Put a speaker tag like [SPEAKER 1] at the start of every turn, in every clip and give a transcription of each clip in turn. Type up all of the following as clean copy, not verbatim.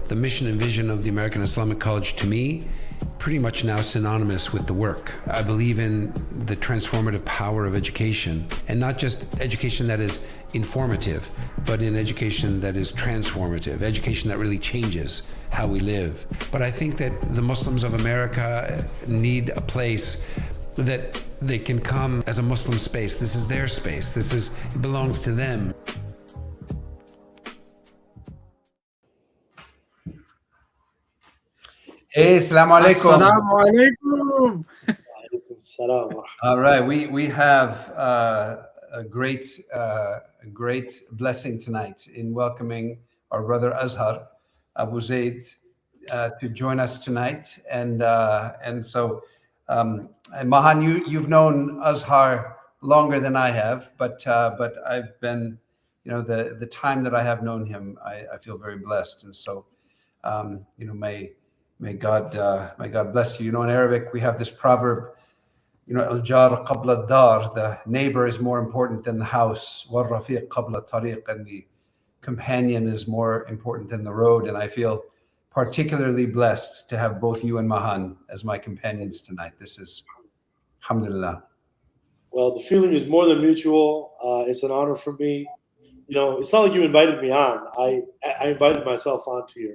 [SPEAKER 1] the mission and vision of the American Islamic College, to me, pretty much now synonymous with the work. I believe in the transformative power of education, and not just education that is informative, but in education that is transformative, education that really changes how we live. But I think that the Muslims of America need a place that they can come as a Muslim space. This is their space. It belongs to them.
[SPEAKER 2] Hey, assalamu alaikum.
[SPEAKER 3] Assalamu alaikum.
[SPEAKER 2] All right, we have a great blessing tonight in welcoming our brother Azhar Abu Zaid to join us tonight, and so Mahan, you've known Azhar longer than I have, but I've been, the time that I have known him, I feel very blessed, and so May God bless you. In Arabic we have this proverb, al jar qabla dar, the neighbor is more important than the house, wal rafiq qabla tariq, and the companion is more important than the road. And I feel particularly blessed to have both you and Mahan as my companions tonight. This is alhamdulillah.
[SPEAKER 3] Well, the feeling is more than mutual. It's an honor for me. It's not like you invited me on. I invited myself onto your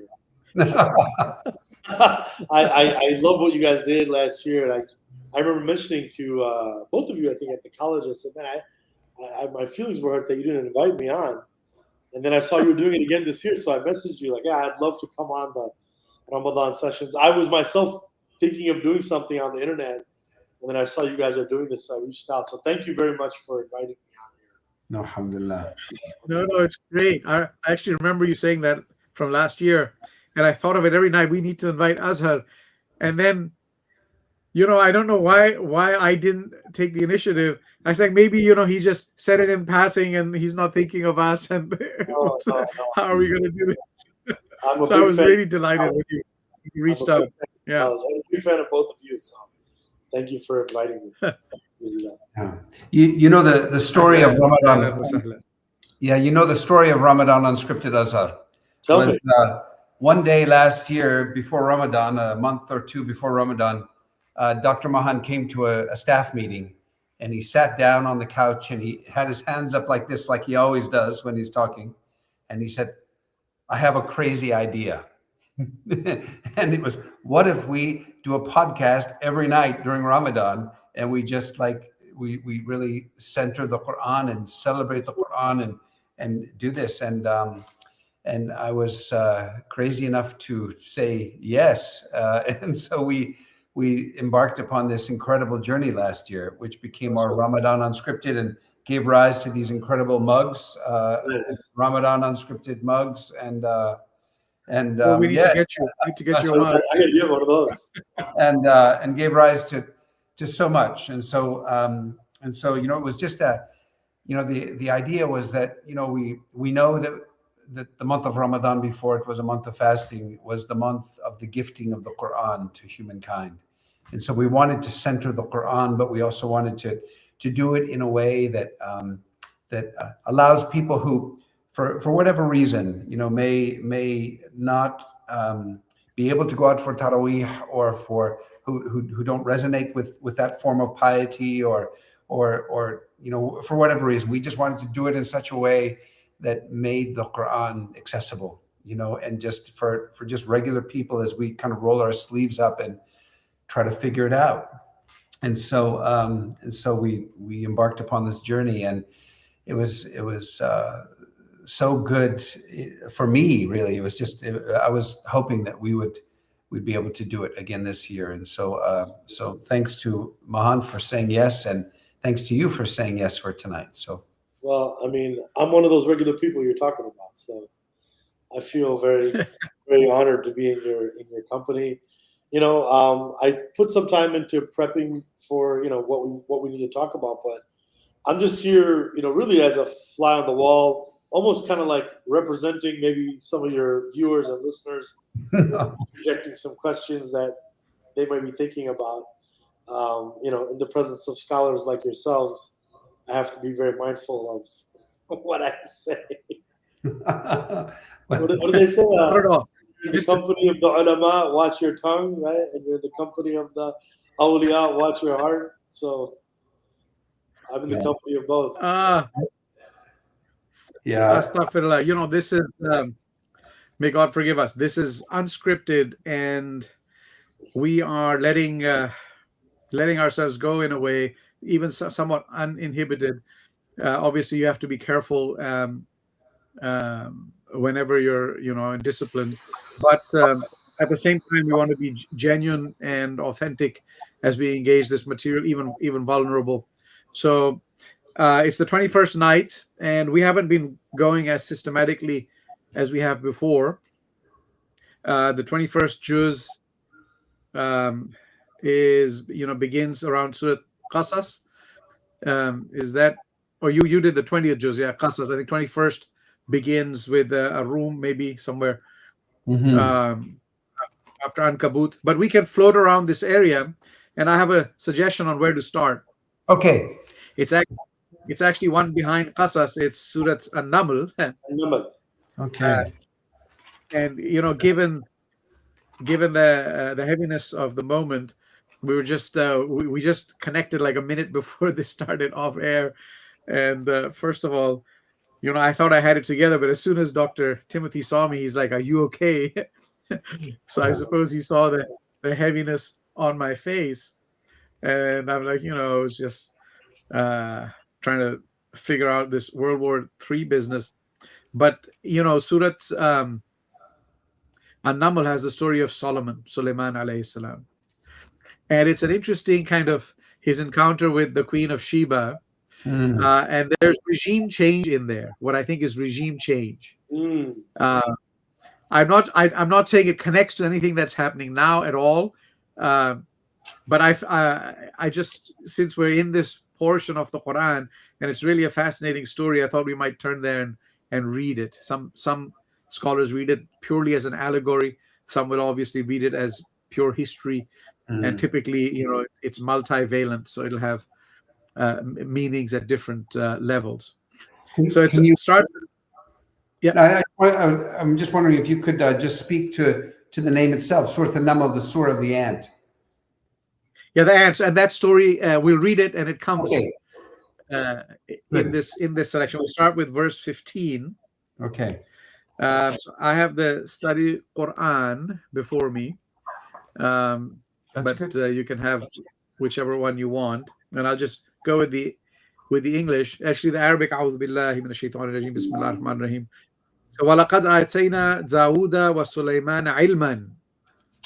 [SPEAKER 3] I love what you guys did last year, and I remember mentioning to both of you, I think at the college, I said, man, my feelings were hurt that you didn't invite me on. And then I saw you were doing it again this year, so I messaged you like, yeah, I'd love to come on the Ramadan sessions. I was myself thinking of doing something on the internet, and then I saw you guys are doing this, so I reached out. So thank you very much for inviting me on here.
[SPEAKER 2] No, alhamdulillah.
[SPEAKER 4] No, it's great. I actually remember you saying that from last year. And I thought of it every night. We need to invite Azhar. And then, I don't know why I didn't take the initiative. I said, maybe, he just said it in passing and he's not thinking of us. And
[SPEAKER 3] No.
[SPEAKER 4] how are we going to do this?
[SPEAKER 3] So
[SPEAKER 4] I was really delighted when you reached out. Yeah.
[SPEAKER 3] I'm a big fan of both of you. So thank you for inviting me.
[SPEAKER 2] Yeah. The story of Ramadan. Yeah, the story of Ramadan Unscripted, Azhar.
[SPEAKER 3] Tell me.
[SPEAKER 2] One day last year, before Ramadan, a month or two before Ramadan, Dr. Mahan came to a staff meeting, and he sat down on the couch and he had his hands up like this, like he always does when he's talking. And he said, I have a crazy idea. And it was, what if we do a podcast every night during Ramadan, and we just we really center the Qur'an and celebrate the Qur'an and do this. And I was crazy enough to say yes. And so we embarked upon this incredible journey last year, which became our Ramadan Unscripted and gave rise to these incredible mugs, Ramadan Unscripted mugs.
[SPEAKER 4] We need to get you a mug.
[SPEAKER 3] I gotta get one of those.
[SPEAKER 2] And gave rise to so much. And so it was just the idea was that, we know that the month of Ramadan, before it was a month of fasting, was the month of the gifting of the Qur'an to humankind. And so we wanted to center the Qur'an, but we also wanted to do it in a way that allows people who, for whatever reason, may not be able to go out for Taraweeh, or for who don't resonate with that form of piety, or for whatever reason. We just wanted to do it in such a way that made the Qur'an accessible, and just for just regular people as we kind of roll our sleeves up and try to figure it out. And so we embarked upon this journey, and it was so good for me, really. It was just, I was hoping that we'd be able to do it again this year. And so thanks to Mahan for saying yes, and thanks to you for saying yes for tonight. So.
[SPEAKER 3] Well, I mean, I'm one of those regular people you're talking about, so I feel very, very honored to be in your company. I put some time into prepping for what we need to talk about, but I'm just here, really as a fly on the wall, almost kind of like representing maybe some of your viewers and listeners, projecting some questions that they might be thinking about. In the presence of scholars like yourselves, I have to be very mindful of what I say. What do they say? in the company of the ulama, watch your tongue, right? And you're in the company of the awliya, watch your heart. So I'm in the company of both.
[SPEAKER 2] Yeah.
[SPEAKER 4] Astaghfirullah. This is, may God forgive us. This is unscripted, and we are letting ourselves go in a way, even somewhat uninhibited. Obviously, you have to be careful whenever you're, in discipline. But at the same time, we want to be genuine and authentic as we engage this material, even vulnerable. So it's the 21st night, and we haven't been going as systematically as we have before. The 21st juz begins around Surah Qasas. Is that, or you did the 20th juz? Yeah, Qasas. I think 21st begins with a room, maybe somewhere after Ankabut. But we can float around this area, and I have a suggestion on where to start.
[SPEAKER 2] Okay.
[SPEAKER 4] It's actually one behind Qasas. It's Surat An-Naml.
[SPEAKER 2] Okay.
[SPEAKER 4] And given the heaviness of the moment, we were just we just connected like a minute before this started off air. And first of all, I thought I had it together, but as soon as Dr. Timothy saw me, he's like, "Are you okay?" So I suppose he saw the heaviness on my face, and I'm like, I was just trying to figure out this World War III business. But Surat An-Naml has the story of Sulaiman alayhi salam, and it's an interesting kind of his encounter with the Queen of Sheba. And there's regime change in there. What I think is regime change. I'm not saying it connects to anything that's happening now at all. But I just, since we're in this portion of the Qur'an and it's really a fascinating story, I thought we might turn there and read it. Some scholars read it purely as an allegory. Some will obviously read it as pure history. And typically, it's multivalent, so it'll have meanings at different levels. So it starts. Yeah,
[SPEAKER 2] I'm just wondering if you could just speak to the name itself, Surah An-Naml, the surah of the ant.
[SPEAKER 4] Yeah, the ants, and that story we'll read it, and it comes in this selection. We'll start with verse 15.
[SPEAKER 2] Okay.
[SPEAKER 4] So I have the study Qur'an before me, but you can have whichever one you want, and I'll just go with the English. Actually, the Arabic. A'udhu billahi minash shaitanir rajim. Bismillahir rahmanir rahim. So, وَلَقَدْ آتَيْنَا دَاوُودَ وَسُلَيْمَانَ عِلْمًا.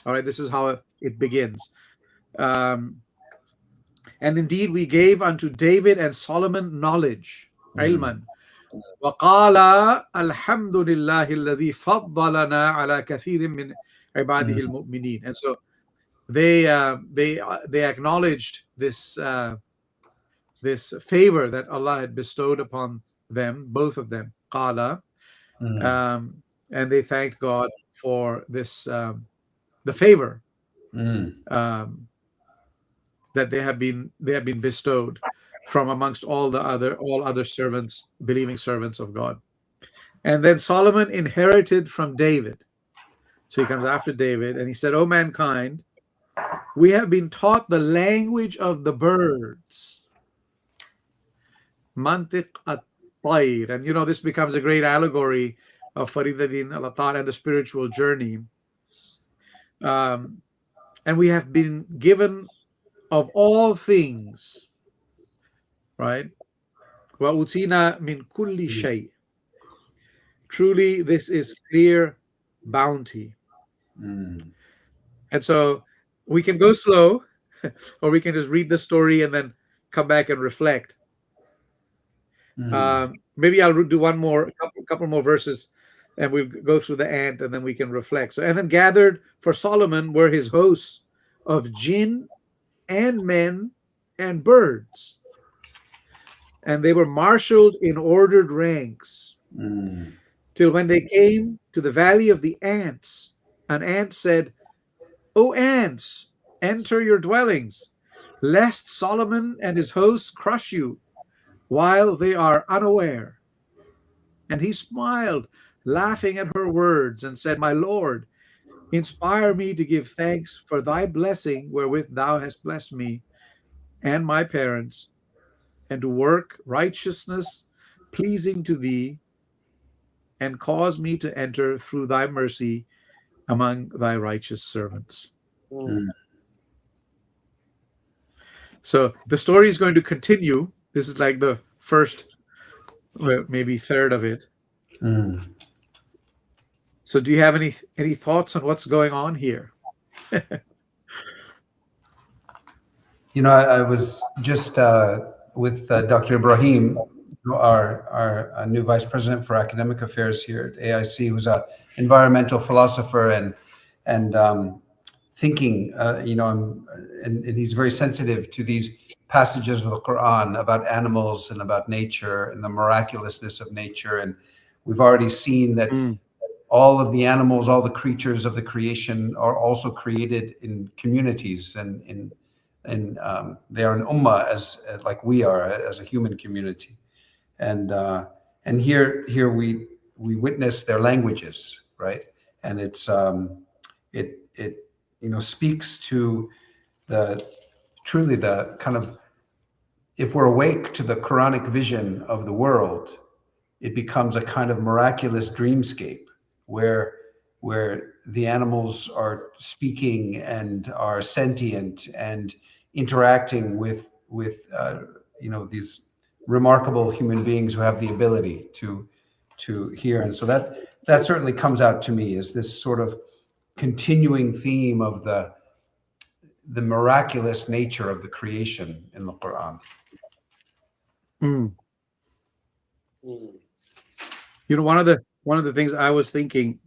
[SPEAKER 4] All right, this is how it begins. And indeed, we gave unto David and Solomon knowledge. عِلْمًا. وَقَالَ الْحَمْدُ لِلَّهِ الَّذِي فَضَّلَنَا عَلَى كَثِيرٍ مِّنْ عِبَادِهِ الْمُؤْمِنِينَ. And so they acknowledged this favor that Allah had bestowed upon them, both of them. قَالَ. And they thanked God for this, the favor that they had been bestowed from amongst all other servants, believing servants of God. And then Solomon inherited from David. So he comes after David, and he said, "O mankind, we have been taught the language of the birds." Mantiq at-tayr. And this becomes a great allegory of Fariduddin al-Attar and the spiritual journey. And we have been given of all things, right? Wa utina min kulli shay. Truly, this is clear bounty. And so we can go slow, or we can just read the story and then come back and reflect. Maybe I'll do a couple more verses, and we'll go through the ant, and then we can reflect. So, and then gathered for Solomon were his hosts of jinn and men and birds, and they were marshaled in ordered ranks, till when they came to the valley of the ants, an ant said, "O ants, enter your dwellings, lest Solomon and his hosts crush you while they are unaware." And he smiled, laughing at her words, and said, "My lord, Inspire me to give thanks for thy blessing wherewith thou hast blessed me and my parents, and to work righteousness pleasing to thee, and cause me to enter through thy mercy among thy righteous servants.
[SPEAKER 3] Mm.
[SPEAKER 4] So the story is going to continue. This is like the first, maybe third of it.
[SPEAKER 2] Mm.
[SPEAKER 4] So do you have any thoughts on what's going on here?
[SPEAKER 2] You know, I was just with Dr. Ibrahim, our new vice president for academic affairs here at AIC, who's an environmental philosopher and thinking, and he's very sensitive to these passages of the Qur'an about animals and about nature and the miraculousness of nature. And we've already seen that all of the animals, all the creatures of the creation are also created in communities, and they are an ummah as like we are as a human community. And here we witness their languages, right? And it's it speaks to truly the kind of, if we're awake to the Quranic vision of the world, it becomes a kind of miraculous dreamscape where the animals are speaking and are sentient and interacting with these remarkable human beings who have the ability to hear. And so that certainly comes out to me as this sort of continuing theme of the miraculous nature of the creation in the Quran.
[SPEAKER 3] Mm.
[SPEAKER 4] You know, one of the things I was thinking,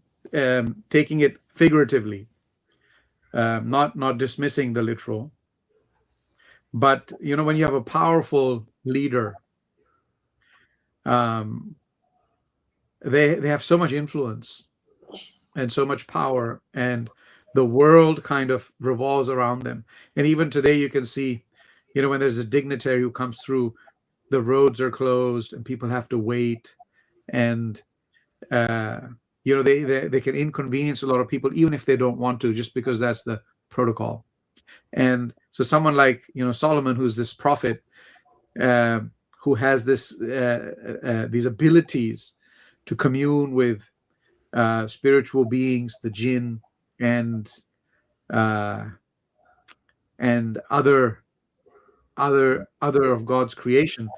[SPEAKER 4] taking it figuratively, not dismissing the literal, but you know, when you have a powerful leader, they have so much influence and so much power, and the world kind of revolves around them. And even today, you can see, you know, when there's a dignitary who comes through, the roads are closed and people have to wait, and you know, they can inconvenience a lot of people even if they don't want to, just because that's the protocol. And so someone like, you know, Solomon, who's this prophet, who has these abilities to commune with spiritual beings, the jinn, and other of God's creation,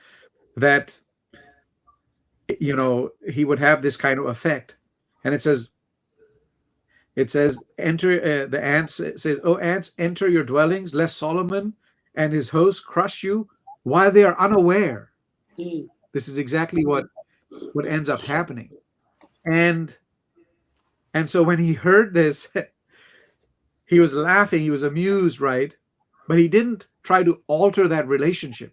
[SPEAKER 4] that, you know, he would have this kind of effect. And it says enter, the ants says, "Oh ants, enter your dwellings, lest Solomon and his hosts crush you while they are unaware." This is exactly what ends up happening. And so when he heard this, he was laughing, he was amused, right? But he didn't try to alter that relationship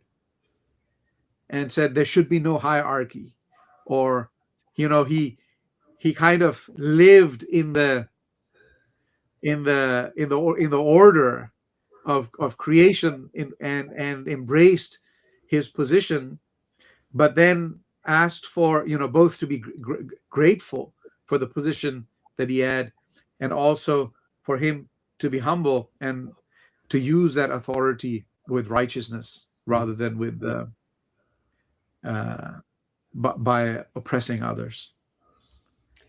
[SPEAKER 4] and said there should be no hierarchy, or, you know, he kind of lived in the order of creation, and embraced his position, but then asked for, you know, both to be grateful for the position that he had, and also for him to be humble and to use that authority with righteousness rather than with by oppressing others.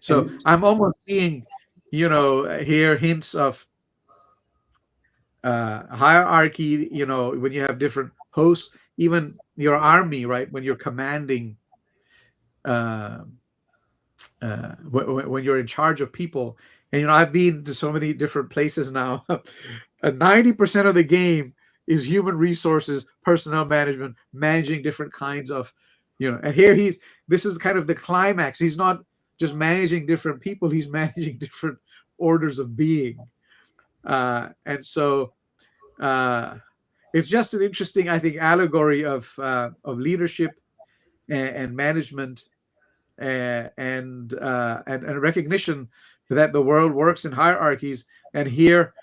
[SPEAKER 4] So I'm almost seeing, you know, here hints of hierarchy, you know, when you have different hosts, even your army, right? When you're commanding, when you're in charge of people. And, you know, I've been to so many different places now. 90% of the game is human resources, personnel management, managing different kinds of, you know, and here this is kind of the climax. He's not just managing different people, he's managing different orders of being. And so it's just an interesting, I think, allegory of leadership and management, and recognition that the world works in hierarchies. And here,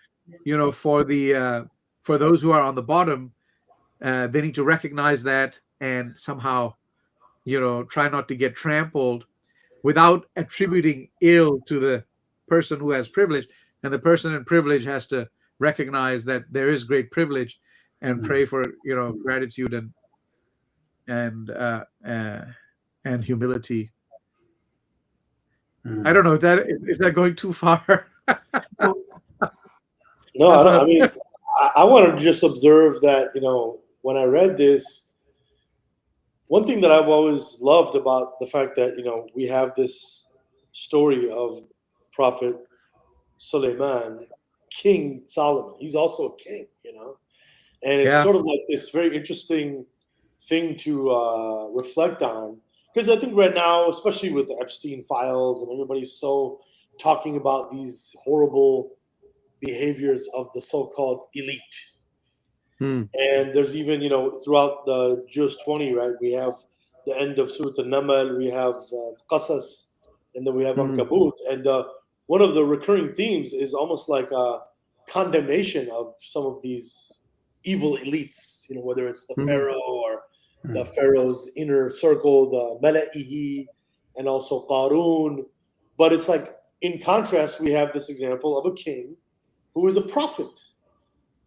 [SPEAKER 4] you know, for those who are on the bottom, they need to recognize that and somehow, you know, try not to get trampled without attributing ill to the person who has privilege, and the person in privilege has to recognize that there is great privilege and pray for gratitude and humility. I don't know, is that going too far?
[SPEAKER 3] No, I mean, I want to just observe that, when I read this, one thing that I've always loved about the fact that, we have this story of Prophet Suleiman, King Solomon. He's also a king, and it's sort of like this very interesting thing to reflect on. Because I think right now, especially with the Epstein files and everybody's so talking about these horrible behaviors of the so-called elite. And there's even, throughout the Juz 20, right, we have the end of Surah An-Naml, we have Qasas, and then we have Ankabut. And one of the recurring themes is almost like a condemnation of some of these evil elites, whether it's the Pharaoh or the Pharaoh's inner circle, the Mala'ihi, and also Qarun. But it's like, in contrast, we have this example of a king who is a prophet.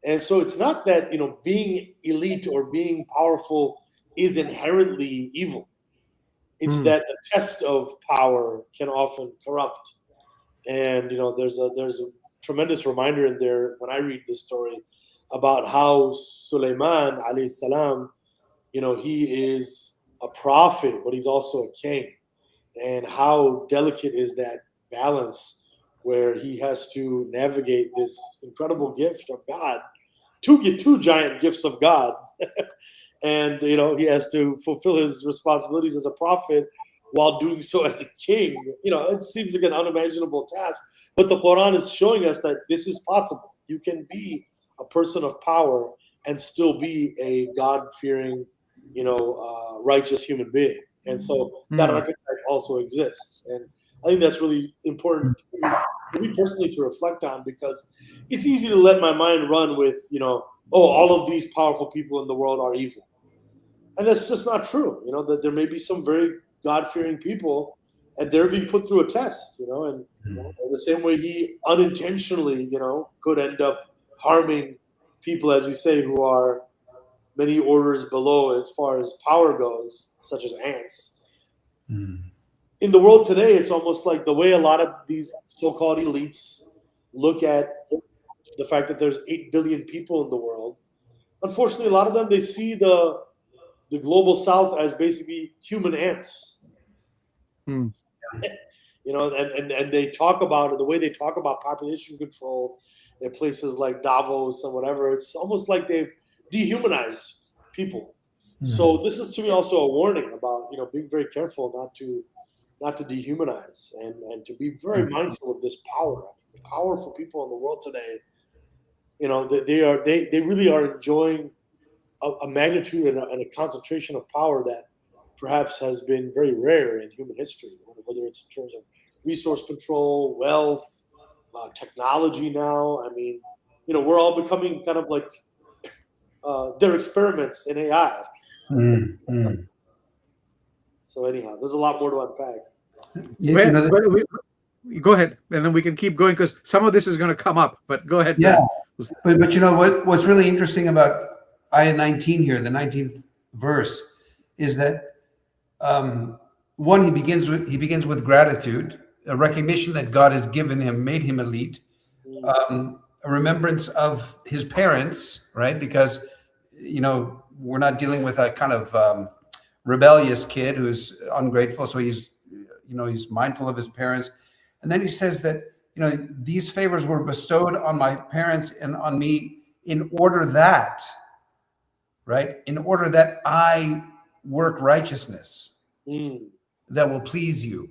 [SPEAKER 3] And so it's not that, being elite or being powerful is inherently evil. It's that the test of power can often corrupt. And, there's a tremendous reminder in there when I read this story about how Sulaiman alayhi salam, he is a prophet, but he's also a king. And how delicate is that balance where he has to navigate this incredible gift of God, two giant gifts of God. And, he has to fulfill his responsibilities as a prophet while doing so as a king. It seems like an unimaginable task, but the Qur'an is showing us that this is possible. You can be a person of power and still be a God-fearing, righteous human being. And so that archetype also exists. And I think that's really important for me personally to reflect on, because it's easy to let my mind run with, all of these powerful people in the world are evil. And that's just not true. That there may be some very God-fearing people and they're being put through a test, and the same way he unintentionally, could end up harming people, as you say, who are many orders below as far as power goes, such as ants. In the world today, it's almost like the way a lot of these so-called elites look at the fact that there's 8 billion people in the world. Unfortunately, a lot of them, they see the global south as basically human ants. And they talk about it, the way they talk about population control in places like Davos and whatever, it's almost like they've dehumanized people. So this is to me also a warning about, being very careful not to dehumanize and to be very mindful of this power. The powerful people in the world today, they really are enjoying a magnitude and a concentration of power that perhaps has been very rare in human history, whether it's in terms of resource control, wealth, technology now. I mean, we're all becoming kind of like their experiments in AI. So anyhow, there's a lot more to unpack.
[SPEAKER 4] Go ahead, and then we can keep going, because some of this is going to come up. But go ahead.
[SPEAKER 2] Yeah, but what's really interesting about Ayah 19 here, the 19th verse, is that one, he begins with gratitude, a recognition that God has given him, made him elite, a remembrance of his parents, right? Because we're not dealing with a kind of rebellious kid who's ungrateful, so he's mindful of his parents. And then he says that these favors were bestowed on my parents and on me in order that, right? In order that I work righteousness that will please you.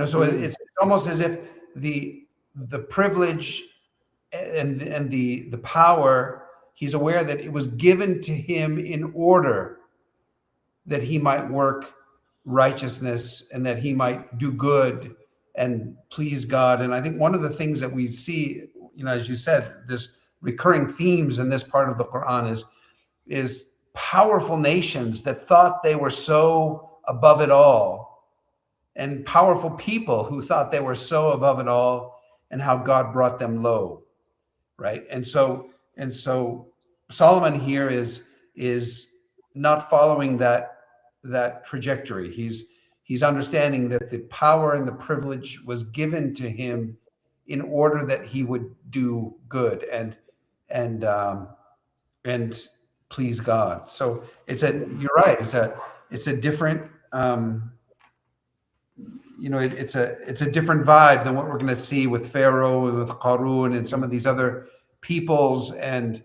[SPEAKER 2] So it's almost as if the privilege and the power, he's aware that it was given to him in order that he might work righteousness and that he might do good and please God. And I think one of the things that we see, as you said, this recurring themes in this part of the Quran is powerful nations that thought they were so above it all, and powerful people who thought they were so above it all, and how God brought them low, right? And so Solomon here is not following that trajectory. He's understanding that the power and the privilege was given to him in order that he would do good and please God. So you're right. It's a different it's a different vibe than what we're going to see with Pharaoh and with Qarun and some of these other peoples and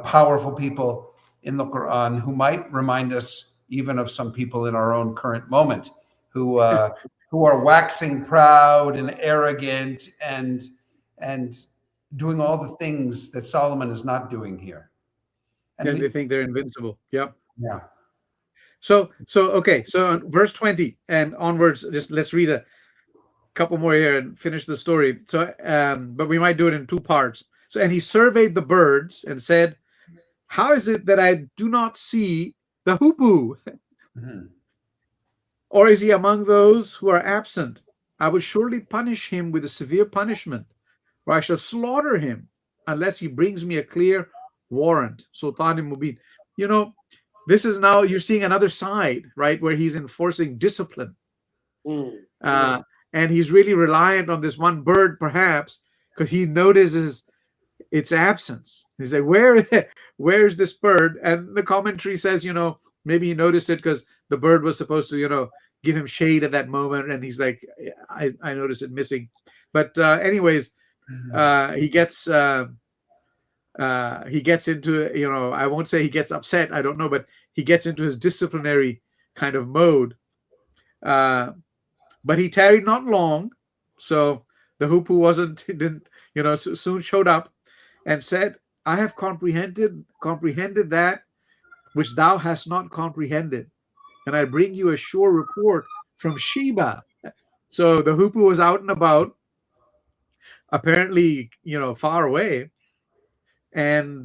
[SPEAKER 2] powerful people in the Quran who might remind us even of some people in our own current moment who are waxing proud and arrogant and doing all the things that Solomon is not doing here.
[SPEAKER 4] And they think they're invincible. Yep.
[SPEAKER 2] Yeah.
[SPEAKER 4] So okay. So verse 20 and onwards, just let's read a couple more here and finish the story. So, but we might do it in two parts. So, and he surveyed the birds and said, "How is it that I do not see the hoopoe?
[SPEAKER 2] Mm-hmm.
[SPEAKER 4] Or is he among those who are absent? I will surely punish him with a severe punishment, or I shall slaughter him unless he brings me a clear warrant." Sultanim Mubin. This is now you're seeing another side, right, where he's enforcing discipline. And he's really reliant on this one bird, perhaps, because he notices its absence. He's like, where's this bird? And the commentary says, maybe he noticed it because the bird was supposed to, give him shade at that moment. And he's like, I noticed it missing. But anyways, he gets into, I won't say he gets upset. I don't know, but he gets into his disciplinary kind of mode. But he tarried not long. So the hoopoe soon showed up and said, "I have comprehended that which thou hast not comprehended, and I bring you a sure report from Sheba." So the hoopoe was out and about, apparently, far away, and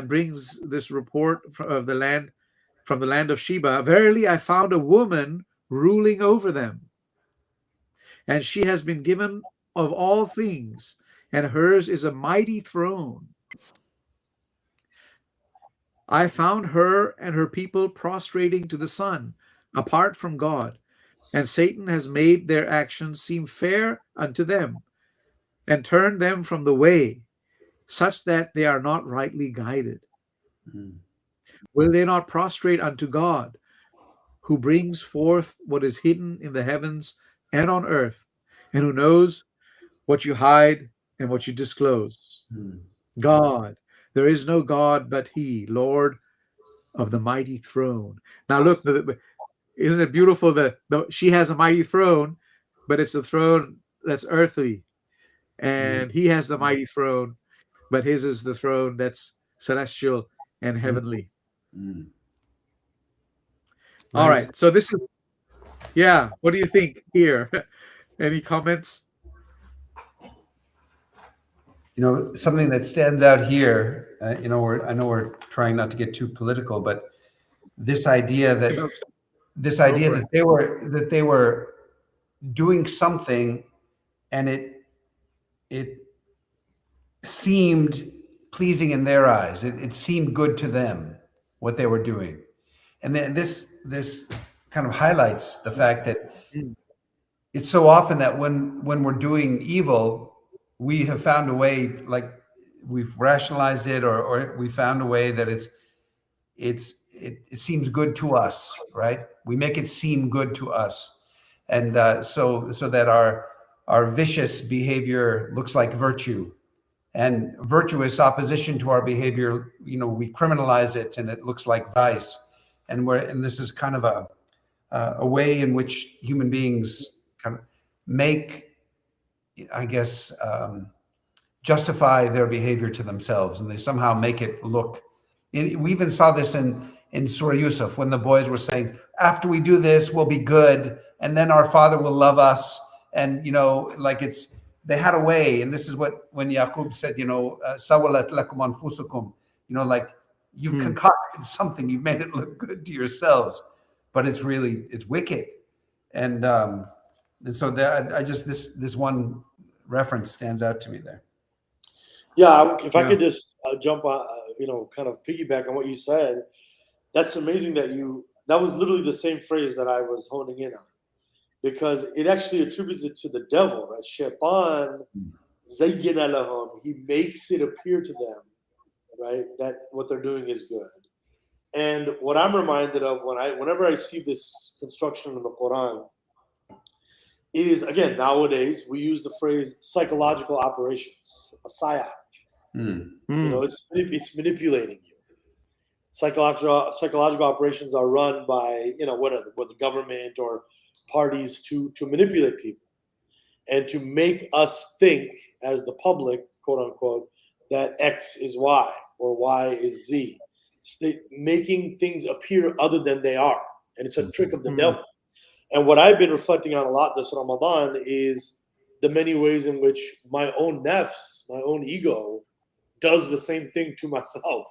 [SPEAKER 4] brings this report from the land of Sheba. "Verily, I found a woman ruling over them, and she has been given of all things, and hers is a mighty throne. I found her and her people prostrating to the sun, apart from God, and Satan has made their actions seem fair unto them, and turned them from the way, such that they are not rightly guided. Will they not prostrate unto God, who brings forth what is hidden in the heavens and on earth, and who knows what you hide and what you disclose? God, there is no God but he, Lord of the mighty throne." Now look, isn't it beautiful that she has a mighty throne, but it's a throne that's earthly, and he has the mighty throne, but his is the throne that's celestial and heavenly. All right. So this is, what do you think here? Any comments?
[SPEAKER 2] Something that stands out here, I know we're trying not to get too political, but this idea that they were doing something, and it seemed pleasing in their eyes. It seemed good to them what they were doing, and then this kind of highlights the fact that it's so often that when we're doing evil, we have found a way, like we've rationalized it, or we found a way that it seems good to us, right? We make it seem good to us, and so that our vicious behavior looks like virtue, and virtuous opposition to our behavior, we criminalize it, and it looks like vice, and this is kind of a way in which human beings kind of make, I guess, justify their behavior to themselves, and they somehow make it look. We even saw this in Surah Yusuf, when the boys were saying, after we do this, we'll be good, and then our father will love us. And, they had a way, and this is when Yaqub said, sawalat lakum anfusukum, you've concocted something, you've made it look good to yourselves, but it's wicked. And so I just, this one reference stands out to me there.
[SPEAKER 3] Yeah, if I
[SPEAKER 4] Yeah.
[SPEAKER 3] could just jump on, kind of piggyback on what you said. That's amazing that was literally the same phrase that I was honing in on, because it actually attributes it to the devil, right? Shaitan, zayyana lahum, he makes it appear to them, right, that what they're doing is good. And what I'm reminded of whenever I see this construction in the Quran is, again, nowadays we use the phrase psychological operations, a psyop. It's manipulating you. Psychological operations are run by what the government or parties to manipulate people and to make us think as the public, quote unquote, that X is Y or Y is Z. Making things appear other than they are, and it's a trick of the devil. And what I've been reflecting on a lot this Ramadan is the many ways in which my own nafs, my own ego, does the same thing to myself.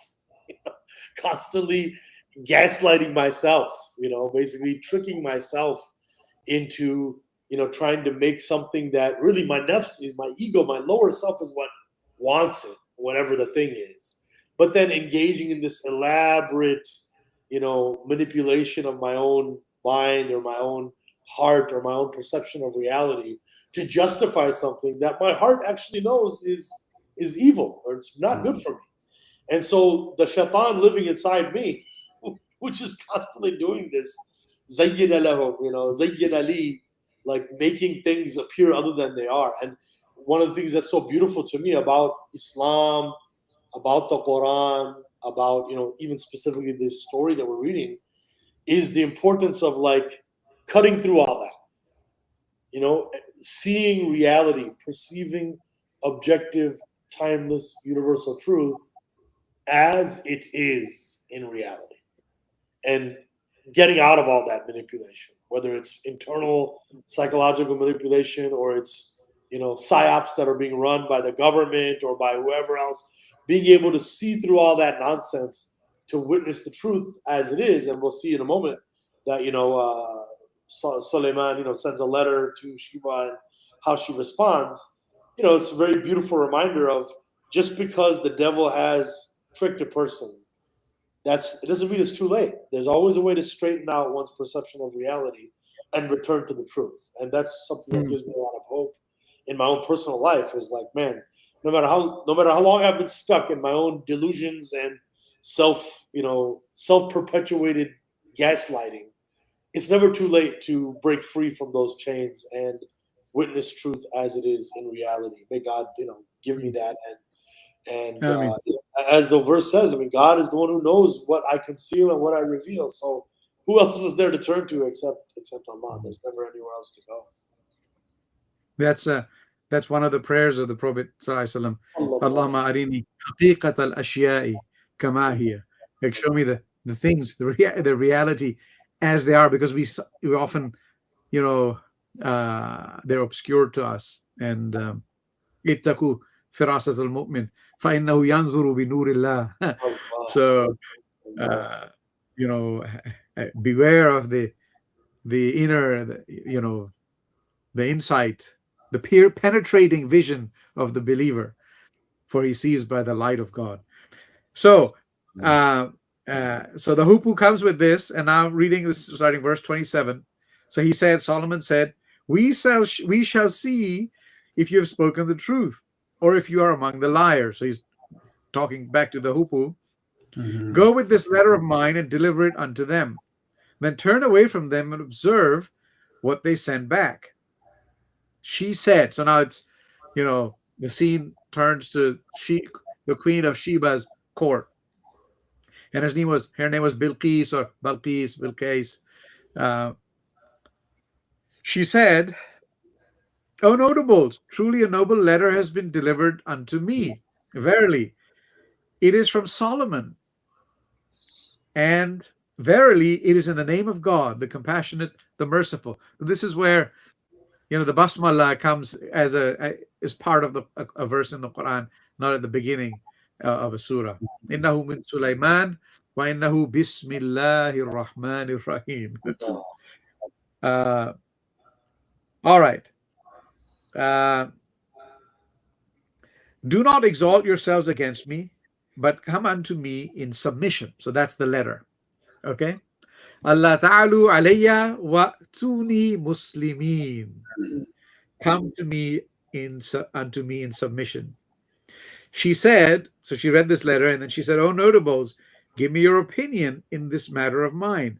[SPEAKER 3] Constantly gaslighting myself, basically tricking myself into, trying to make something that really my nafs is, my ego, my lower self is what wants it, whatever the thing is. But then engaging in this elaborate, manipulation of my own mind or my own heart or my own perception of reality to justify something that my heart actually knows is evil or it's not good for me. And so the shaitan living inside me, which is constantly doing this, zayyana lahum, zayyana li, like making things appear other than they are. And one of the things that's so beautiful to me about Islam, about the Quran, about, even specifically this story that we're reading, is the importance of like cutting through all that, seeing reality, perceiving objective, timeless, universal truth as it is in reality, and getting out of all that manipulation, whether it's internal psychological manipulation or it's, psyops that are being run by the government or by whoever else, being able to see through all that nonsense to witness the truth as it is. And we'll see in a moment that, Suleiman, sends a letter to Sheba and how she responds. It's a very beautiful reminder of just because the devil has tricked a person, it doesn't mean it's too late. There's always a way to straighten out one's perception of reality and return to the truth. And that's something that gives me a lot of hope in my own personal life. Is like, man, no matter how long I've been stuck in my own delusions and self-perpetuated gaslighting, it's never too late to break free from those chains and witness truth as it is in reality. May God, give me that. And as the verse says, God is the one who knows what I conceal and what I reveal. So who else is there to turn to except Allah? There's never anywhere else to go.
[SPEAKER 4] That's one of the prayers of the Prophet ﷺ. Allahumma arini haqiqat al-ashyai kama hiya. Like, show me the things, the reality as they are, because we often, they're obscure to us. And ittaku firasat al-mu'min fa innahu yanzuru bi nurillah. So beware of the inner, the insight, the penetrating vision of the believer, for he sees by the light of God. So so the hupu comes with this, and now reading this starting verse 27. So Solomon said, we shall see if you have spoken the truth, or if you are among the liars. So he's talking back to the hupu. Go with this letter of mine and deliver it unto them. Then turn away from them and observe what they send back. She said, so now it's, the scene turns to the queen of Sheba's court. And her name was Bilqis, or Bilqis. She said, O notables, truly a noble letter has been delivered unto me. Verily, it is from Solomon. And verily, it is in the name of God, the compassionate, the merciful. This is where, the basmala comes as part of a verse in the Quran, not at the beginning of a surah. Innahu min Sulaiman wa innahu bismillahir rahmanir rahim. All right. Do not exalt yourselves against me, but come unto me in submission. So that's the letter. Okay. Allah ta'alu alayya wa tuni muslimin. Come to me unto me in submission. She said, so she read this letter and then she said, "Oh, notables, give me your opinion in this matter of mine.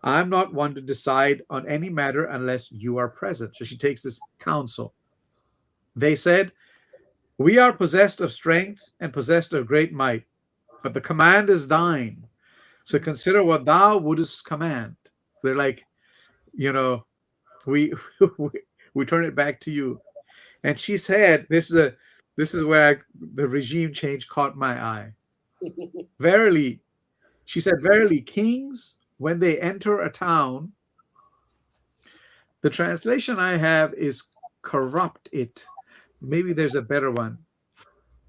[SPEAKER 4] I'm not one to decide on any matter unless you are present." So she takes this counsel. They said, "We are possessed of strength and possessed of great might, but the command is thine. So consider what thou wouldest command." They're like, we we turn it back to you. And she said, this is where the regime change caught my eye. Verily, she said, verily, kings, when they enter a town, the translation I have is corrupt it. Maybe there's a better one.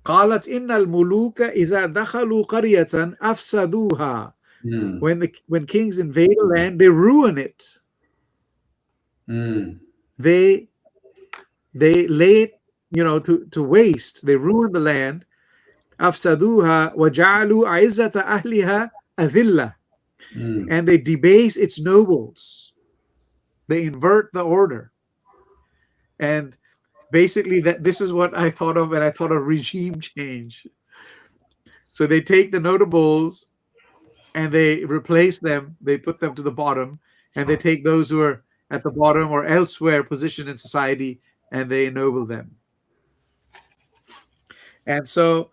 [SPEAKER 4] قالت إن الملوك إذا دخلوا قرية أفسدوها. When kings invade a land, they ruin it. They lay it, to waste. They ruin the land. أفسدوها وجعلوا عزة أهلها أذلة. And they debase its nobles. They invert the order. And basically, this is what I thought of, and I thought of regime change. So they take the notables and they replace them. They put them to the bottom, and they take those who are at the bottom or elsewhere positioned in society, and they ennoble them. And so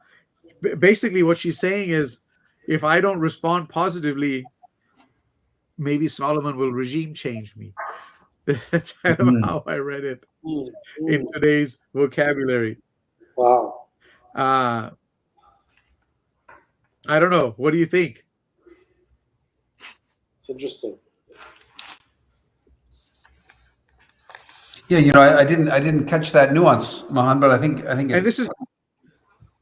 [SPEAKER 4] basically what she's saying is, if I don't respond positively, maybe Solomon will regime change me. That's kind of how I read it in today's vocabulary.
[SPEAKER 3] Wow.
[SPEAKER 4] I don't know. What do you think?
[SPEAKER 3] It's interesting.
[SPEAKER 2] Yeah, I didn't catch that nuance, Mahan, but I think
[SPEAKER 4] And this is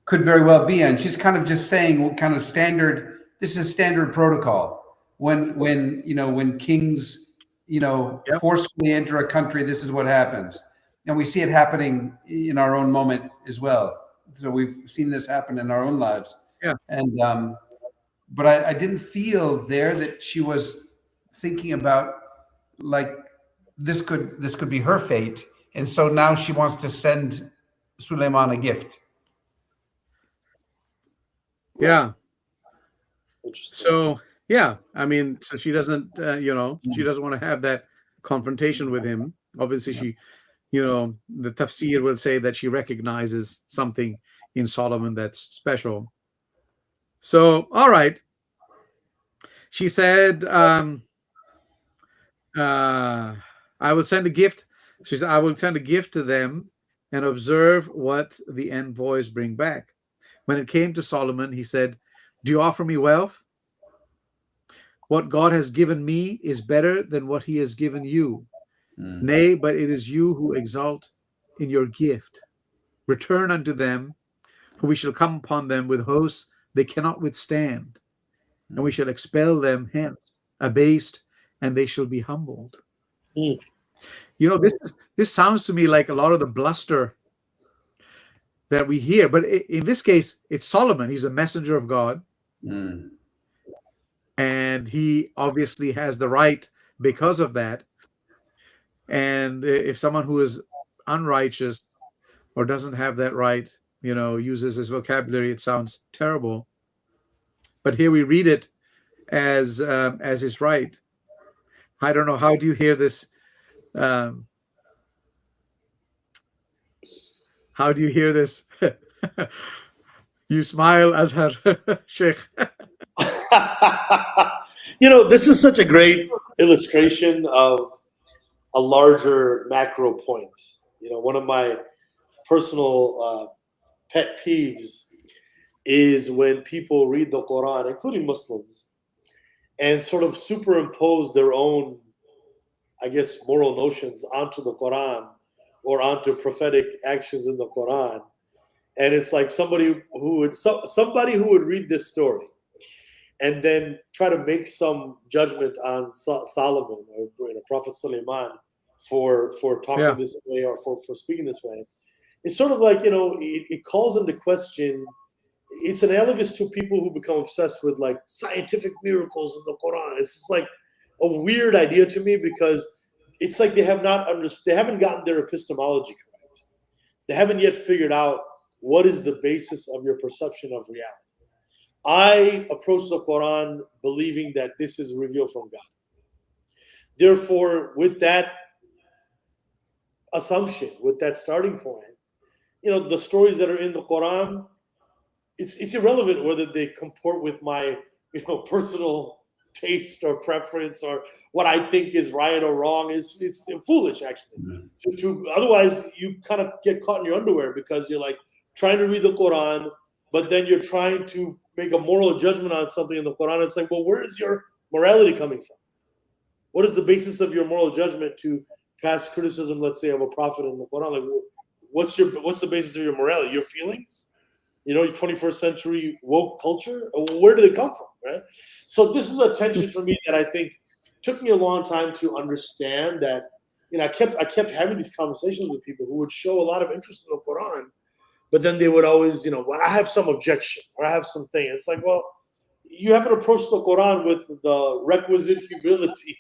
[SPEAKER 2] could very well be. And she's kind of just saying what kind of standard. This is standard protocol. When kings forcefully enter a country, this is what happens, and we see it happening in our own moment as well. So we've seen this happen in our own lives.
[SPEAKER 4] Yeah.
[SPEAKER 2] And but I didn't feel there that she was thinking about like this could be her fate, and so now she wants to send Suleiman a gift.
[SPEAKER 4] Yeah.
[SPEAKER 3] Interesting.
[SPEAKER 4] So yeah, I mean, so she doesn't, she doesn't want to have that confrontation with him. Obviously, she, the tafsir will say that she recognizes something in Solomon that's special. So, all right. She said, I will send a gift. She said, I will send a gift to them and observe what the envoys bring back. When it came to Solomon, he said, "Do you offer me wealth? What God has given me is better than what he has given you. Nay, but it is you who exalt in your gift. Return unto them, for we shall come upon them with hosts they cannot withstand, and we shall expel them hence, abased, and they shall be humbled." This sounds to me like a lot of the bluster that we hear, but in this case, it's Solomon. He's a messenger of God. And he obviously has the right because of that. And if someone who is unrighteous or doesn't have that right, uses his vocabulary, it sounds terrible. But here we read it as his right. I don't know. How do you hear this? How do you hear this? You smile, Azhar, Sheikh.
[SPEAKER 3] This is such a great illustration of a larger macro point. One of my personal pet peeves is when people read the Qur'an, including Muslims, and sort of superimpose their own, I guess, moral notions onto the Qur'an or onto prophetic actions in the Qur'an. And it's like somebody who would read this story and then try to make some judgment on Solomon or Prophet Suleiman for talking this way or for speaking this way. it's sort of like, it calls into question. It's analogous to people who become obsessed with like scientific miracles in the Quran. It's just like a weird idea to me, because it's like they haven't gotten their epistemology correct. They haven't yet figured out what is the basis of your perception of reality. I approach the Quran believing that this is revealed from God. Therefore, with that assumption, with that starting point, the stories that are in the Quran, it's irrelevant whether they comport with my personal taste or preference or what I think is right or wrong. It's foolish, actually. Otherwise you kind of get caught in your underwear, because you're like trying to read the Quran, but then you're trying to make a moral judgment on something in the Quran. It's like, well, where is your morality coming from? What is the basis of your moral judgment to pass criticism, let's say, of a prophet in the Quran? Like, what's the basis of your morality? Your feelings? 21st century woke culture? Where did it come from, right? So this is a tension for me that I think took me a long time to understand. That I kept having these conversations with people who would show a lot of interest in the Quran, but then they would always, well, I have some objection or I have something. It's like, well, you haven't approached the Quran with the requisite humility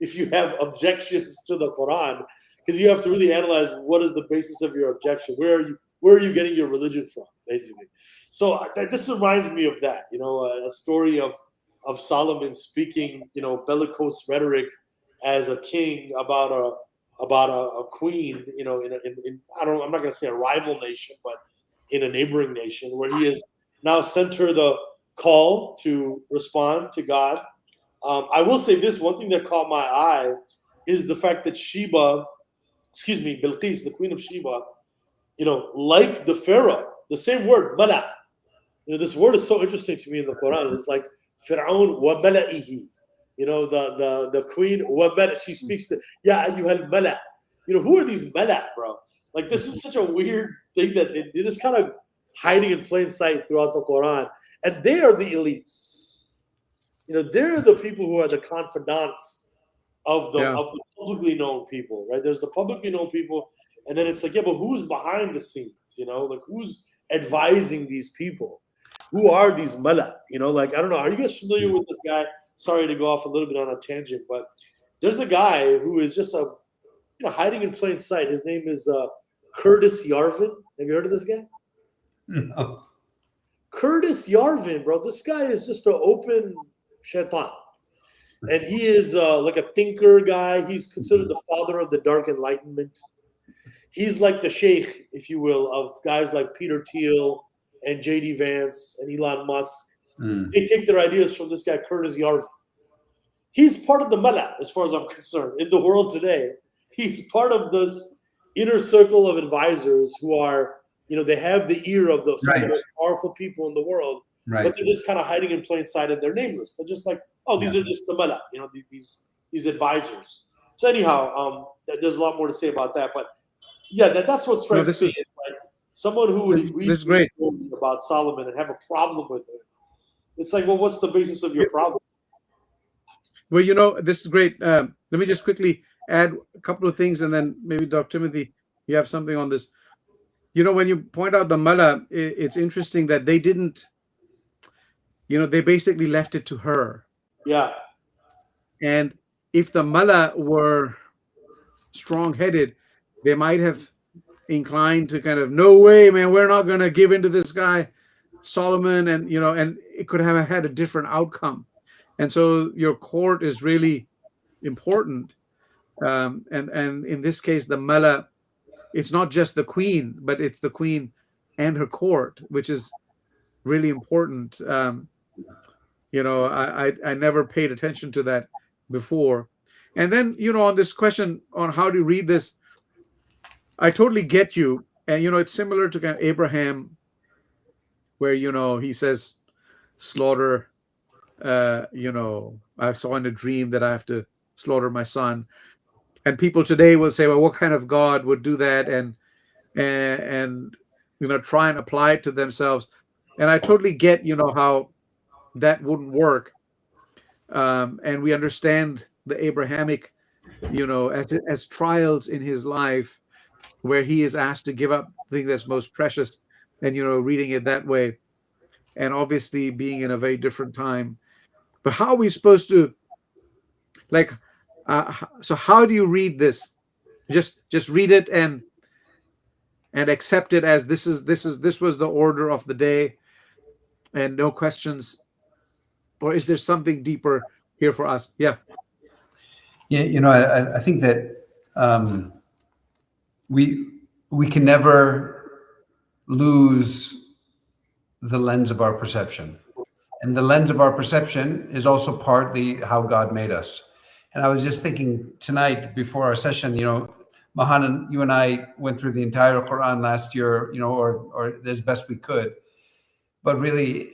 [SPEAKER 3] if you have objections to the Quran, because you have to really analyze what is the basis of your objection. Where are you getting your religion from, basically? So this reminds me of that, a story of Solomon speaking, bellicose rhetoric as a king about a queen, I'm not going to say a rival nation, but in a neighboring nation, where he has now sent her the call to respond to God. I will say this, one thing that caught my eye is the fact that Bilqis, the queen of Sheba, like the Pharaoh, the same word, mala. This word is so interesting to me in the Quran. It's like Fir'aun wa mala'ihi. The queen wa mala. She speaks to ya ayyuhal mala. Who are these mala, bro? Like, this is such a weird thing that they're just kind of hiding in plain sight throughout the Quran. And they are the elites. They're the people who are the confidants of the publicly known people, right? There's the publicly known people. And then it's like, yeah, but who's behind the scenes? Like, who's advising these people? Who are these mala? Like, I don't know. Are you guys familiar with this guy? Sorry to go off a little bit on a tangent, but there's a guy who is just hiding in plain sight. His name is Curtis Yarvin. Have you heard of this guy?
[SPEAKER 2] No.
[SPEAKER 3] Curtis Yarvin, bro. This guy is just an open shaitan. And he is like a thinker guy. He's considered the father of the Dark Enlightenment. He's like the sheikh, if you will, of guys like Peter Thiel and J.D. Vance and Elon Musk. They take their ideas from this guy, Curtis Yarvin. He's part of the mala, as far as I'm concerned, in the world today. He's part of this inner circle of advisors who are, they have the ear of some of the most powerful people in the world, but they're just kind of hiding in plain sight and they're nameless. They're just like, oh, these are just the mala, these advisors. So anyhow, there's a lot more to say about that, but yeah, that's what strikes me. It's like someone who would read this story about Solomon and have a problem with it. It's like, well, what's the basis of your problem?
[SPEAKER 4] Well, this is great. Let me just quickly add a couple of things, and then maybe Dr. Timothy, you have something on this. When you point out the mala, it's interesting that they didn't, they basically left it to her.
[SPEAKER 3] Yeah.
[SPEAKER 4] And if the mala were strong-headed, they might have inclined to kind of, no way, man, we're not going to give in to this guy, Solomon, and and it could have had a different outcome. And so your court is really important. And in this case, the mala, it's not just the queen, but it's the queen and her court, which is really important. I never paid attention to that before. And then, on this question on how to read this, I totally get you. And, it's similar to kind of Abraham, where, he says, slaughter, I saw in a dream that I have to slaughter my son. And people today will say, well, what kind of God would do that? And try and apply it to themselves. And I totally get, how that wouldn't work. And we understand the Abrahamic, as trials in his life where he is asked to give up the thing that's most precious, and reading it that way, and obviously being in a very different time. But how are we supposed to, like, so how do you read this? Just read it and accept it as this was the order of the day, and no questions, or is there something deeper here for us? Yeah.
[SPEAKER 2] I think that we can never lose the lens of our perception, and the lens of our perception is also partly how God made us. And I was just thinking tonight before our session, Mahan, you and I went through the entire Qur'an last year, or as best we could, but really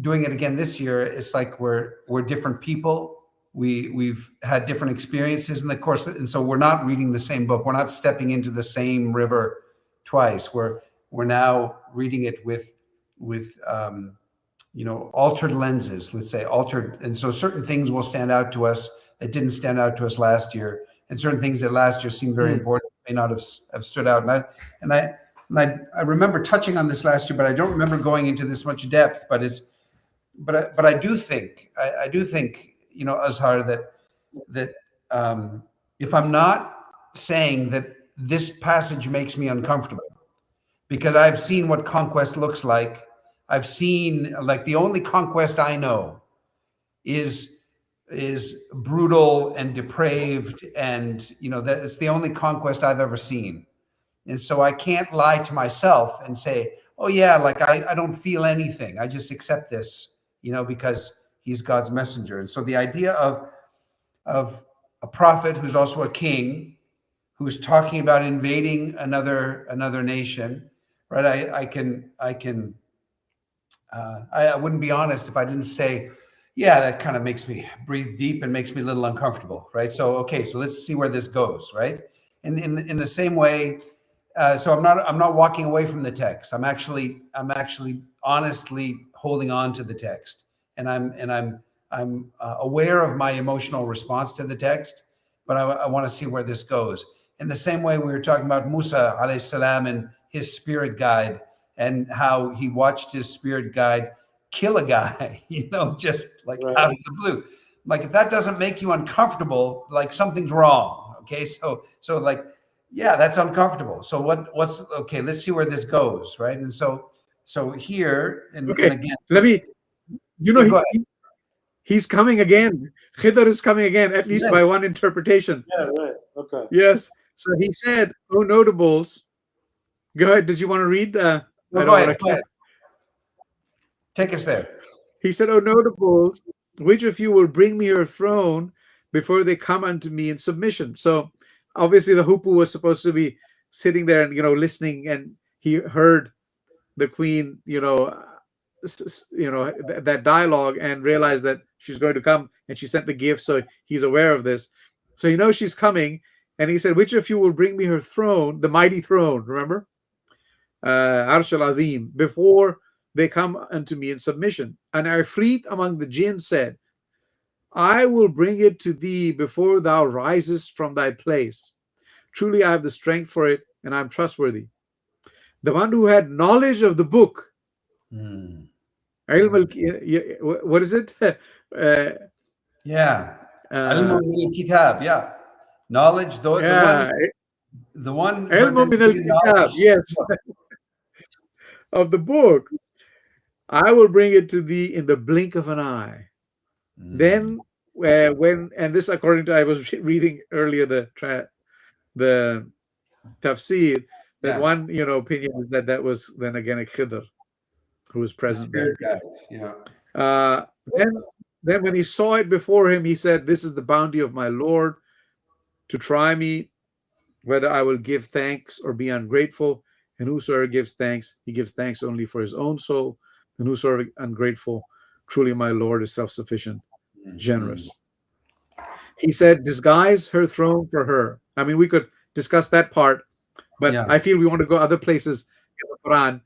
[SPEAKER 2] doing it again this year, it's like we're different people. We've had different experiences in the course, and so we're not reading the same book. We're not stepping into the same river twice. We're now reading it with altered lenses, let's say altered, and so certain things will stand out to us that didn't stand out to us last year, and certain things that last year seemed very important may not have stood out. And I remember touching on this last year, but I don't remember going into this much depth. But I do think Azhar, that if I'm not saying that this passage makes me uncomfortable, because I've seen what conquest looks like. I've seen, like, the only conquest I know is brutal and depraved, and that it's the only conquest I've ever seen. And so I can't lie to myself and say, oh yeah, like I don't feel anything. I just accept this, because he's God's messenger. And so the idea of a prophet who's also a king, who's talking about invading another nation, right? I wouldn't be honest if I didn't say, yeah, that kind of makes me breathe deep and makes me a little uncomfortable, right? So, okay, so let's see where this goes, right? And in the same way, so I'm not walking away from the text. I'm actually honestly holding on to the text, and I'm aware of my emotional response to the text, but I want to see where this goes. In the same way, we were talking about Musa alayhi salam and his spirit guide, and how he watched his spirit guide kill a guy, just like out of the blue. Like, if that doesn't make you uncomfortable, like something's wrong. Okay, so like, yeah, that's uncomfortable. So what's okay? Let's see where this goes, right? And so here, and again,
[SPEAKER 4] let me, he's coming again. Khidr is coming again, at least by one interpretation.
[SPEAKER 3] Yeah, right. Okay.
[SPEAKER 4] Yes. So he said, "Oh, notables." Go ahead. Did you want to read?
[SPEAKER 2] Go ahead. Take us there.
[SPEAKER 4] He said, "Oh, notables, which of you will bring me her throne before they come unto me in submission?" So obviously the Hupu was supposed to be sitting there and listening, and he heard the queen, that dialogue, and realized that she's going to come, and she sent the gift, so he's aware of this. So he knows she's coming, and he said, "Which of you will bring me her throne, the mighty throne?" Remember, Arsh al-Azim, before they come unto me in submission. And Ifrit among the jinn said, "I will bring it to thee before thou risest from thy place. Truly I have the strength for it, and I am trustworthy." The one who had knowledge of the book. What is it?
[SPEAKER 2] Kitab, yeah. Knowledge, the one
[SPEAKER 4] kitab, yes. Of the book. I will bring it to thee in the blink of an eye. Then and this, according to, I was reading earlier the tafsir, that one opinion is that was then again a Khidr who was present there. Then when he saw it before him, he said, "This is the bounty of my Lord to try me, whether I will give thanks or be ungrateful. And whosoever gives thanks, he gives thanks only for his own soul. And whosoever ungrateful, truly my Lord is self-sufficient, generous." He said, "Disguise her throne for her." I mean, we could discuss that part, but I feel we want to go other places in the Quran.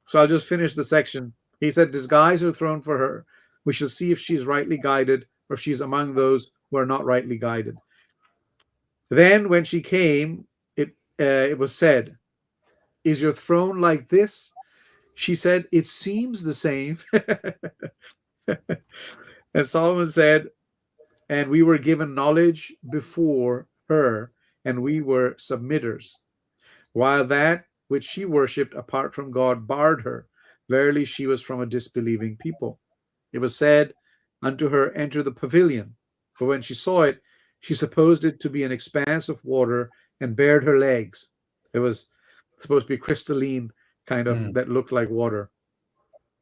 [SPEAKER 4] So I'll just finish the section. He said, "Disguise her throne for her. We shall see if she's rightly guided, or if she's among those who are not rightly guided." Then when she came, it was said, "Is your throne like this?" She said, "It seems the same." And Solomon said, "And we were given knowledge before her, and we were submitters, while that which she worshipped apart from God barred her. Verily, she was from a disbelieving people. It was said unto her, Enter the pavilion. But when she saw it, she supposed it to be an expanse of water and bared her legs. It was supposed to be crystalline, kind of, that looked like water.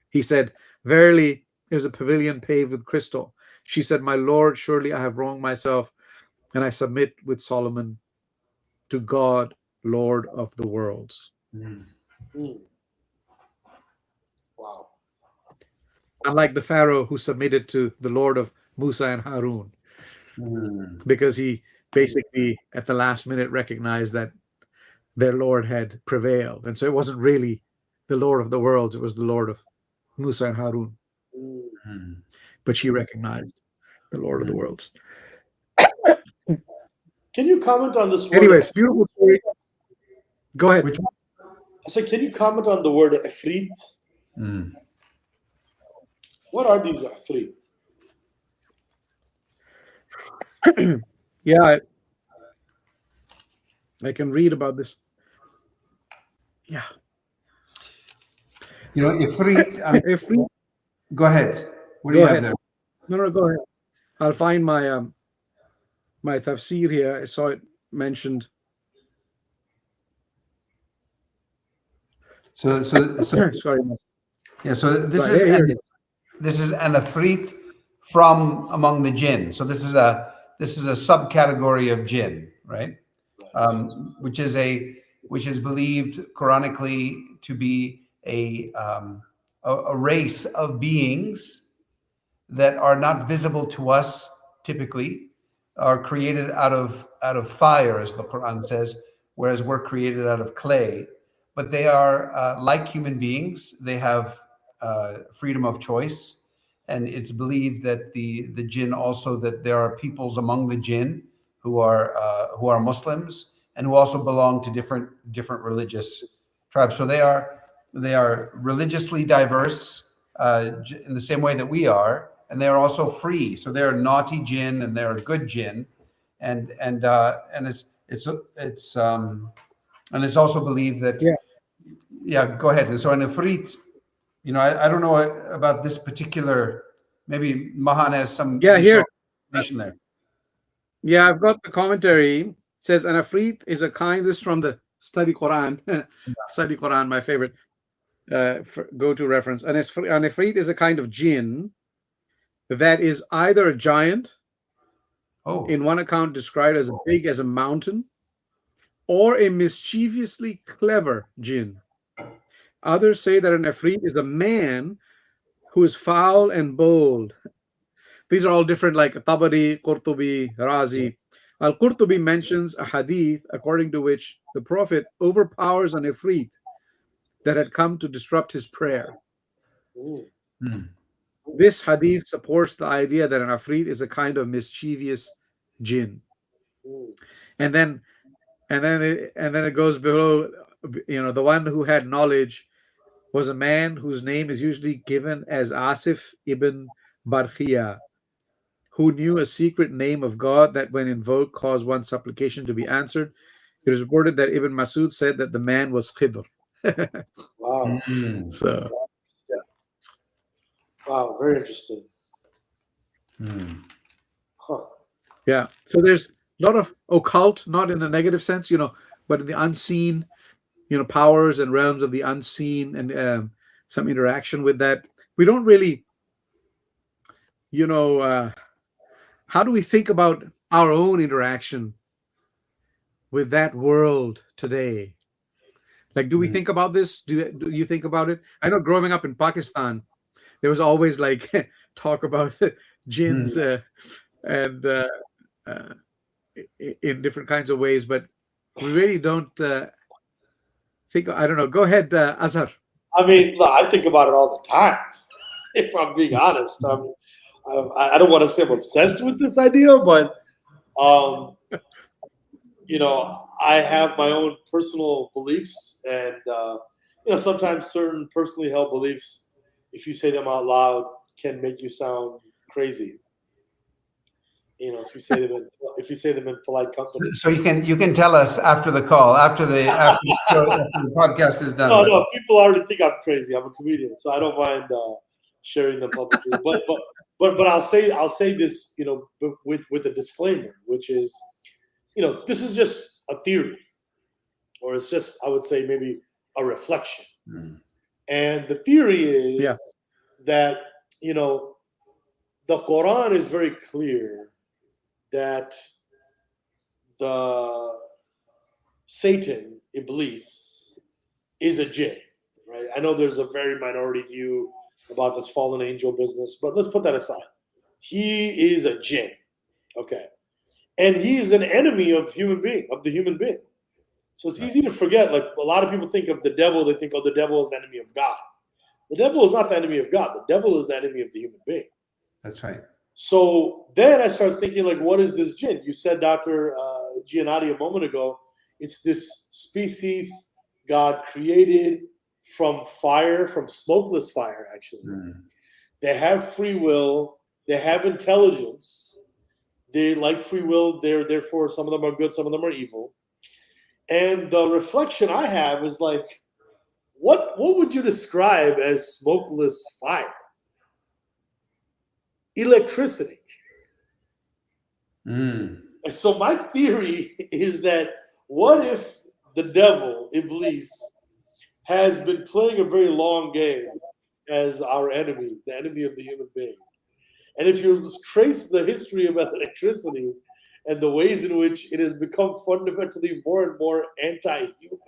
[SPEAKER 4] He said, Verily, there's a pavilion paved with crystal. She said, My Lord, surely I have wronged myself, and I submit with Solomon to God, Lord of the worlds."
[SPEAKER 3] Wow.
[SPEAKER 4] Unlike the Pharaoh who submitted to the Lord of Musa and Harun, because he basically at the last minute recognized that their Lord had prevailed. And so it wasn't really the Lord of the worlds, it was the Lord of Musa and Harun. But she recognized the Lord of the worlds.
[SPEAKER 3] Can you comment on this word?
[SPEAKER 4] Anyways, beautiful story. Go ahead.
[SPEAKER 2] Which one?
[SPEAKER 3] I said, can you comment on the word ifrit? What are these ifrit?
[SPEAKER 4] Yeah, I can read about this. Yeah.
[SPEAKER 2] You know, Ifrit.
[SPEAKER 4] Ifrit.
[SPEAKER 2] Go ahead. What do you have there?
[SPEAKER 4] No, go ahead. I'll find my my tafsir here. I saw it mentioned.
[SPEAKER 2] So
[SPEAKER 4] Sorry.
[SPEAKER 2] yeah. So this
[SPEAKER 4] Right,
[SPEAKER 2] is
[SPEAKER 4] here.
[SPEAKER 2] this is an Ifrit from among the jinn. So this is a subcategory of jinn, right? Which is believed Quranically to be a race of beings that are not visible to us typically, are created out of fire, as the Quran says, whereas we're created out of clay. But they are like human beings. They have freedom of choice, and it's believed that the jinn also, that there are peoples among the jinn who are Muslims and who also belong to different religious tribes. So they are religiously diverse in the same way that we are, and they are also free. So they're naughty jinn and they're good jinn, and it's also believed that. Yeah, go ahead. And so an ifrit, I don't know about this particular. Maybe Mahan has some
[SPEAKER 4] Here.
[SPEAKER 2] information there.
[SPEAKER 4] Yeah, I've got the commentary. It says an afrit is a kind. This is from the Study Quran. Study Quran, my favorite go-to reference. An ifrit is a kind of jinn that is either a giant, in one account described as big as a mountain, or a mischievously clever jinn. Others say that an ifrit is a man who is foul and bold. These are all different, like Tabari, Qurtubi, Razi. Al-Qurtubi mentions a hadith according to which the Prophet overpowers an ifrit that had come to disrupt his prayer. This hadith supports the idea that an ifrit is a kind of mischievous jinn. And then it goes below, the one who had knowledge was a man whose name is usually given as Asif ibn Barkhia, who knew a secret name of God that when invoked caused one's supplication to be answered. It is reported that Ibn Masud said that the man was Khidr.
[SPEAKER 3] Wow.
[SPEAKER 4] So,
[SPEAKER 3] wow, very interesting.
[SPEAKER 4] Yeah. So there's a lot of occult, not in a negative sense, but in the unseen, powers and realms of the unseen, and some interaction with that. We don't really, how do we think about our own interaction with that world today? Like, do we think about this? Do you think about it? I know growing up in Pakistan, there was always like talk about jinns and in different kinds of ways, but we really don't think. I don't know. Go ahead, Azhar.
[SPEAKER 3] I mean, I think about it all the time. If I'm being honest, I don't want to say I'm obsessed with this idea, but I have my own personal beliefs, and sometimes certain personally held beliefs, if you say them out loud, can make you sound crazy. If you say them in polite company.
[SPEAKER 2] So you can tell us after the call, after the podcast is done.
[SPEAKER 3] No, people already think I'm crazy. I'm a comedian, so I don't mind sharing them publicly. But I'll say this, with a disclaimer, which is, this is just a theory, or it's just, I would say, maybe a reflection. And the theory is that the Qur'an is very clear that the Satan, Iblis, is a jinn, right? I know there's a very minority view about this fallen angel business, but let's put that aside. He is a jinn, okay? And he's an enemy of the human being. So it's easy to forget. Like, a lot of people think of the devil, they think, oh, the devil is the enemy of God. The devil is not the enemy of God. The devil is the enemy of the human being.
[SPEAKER 2] That's right.
[SPEAKER 3] So then I started thinking, like, what is this jinn? You said, Dr. Giannotti, a moment ago, it's this species God created from fire, from smokeless fire, actually. They have free will. They have intelligence. They like free will. Therefore, some of them are good, some of them are evil. And the reflection I have is like, what would you describe as smokeless fire? Electricity. So my theory is that, what if the devil, Iblis, has been playing a very long game as our enemy, the enemy of the human being? And if you trace the history of electricity and the ways in which it has become fundamentally more and more anti-human.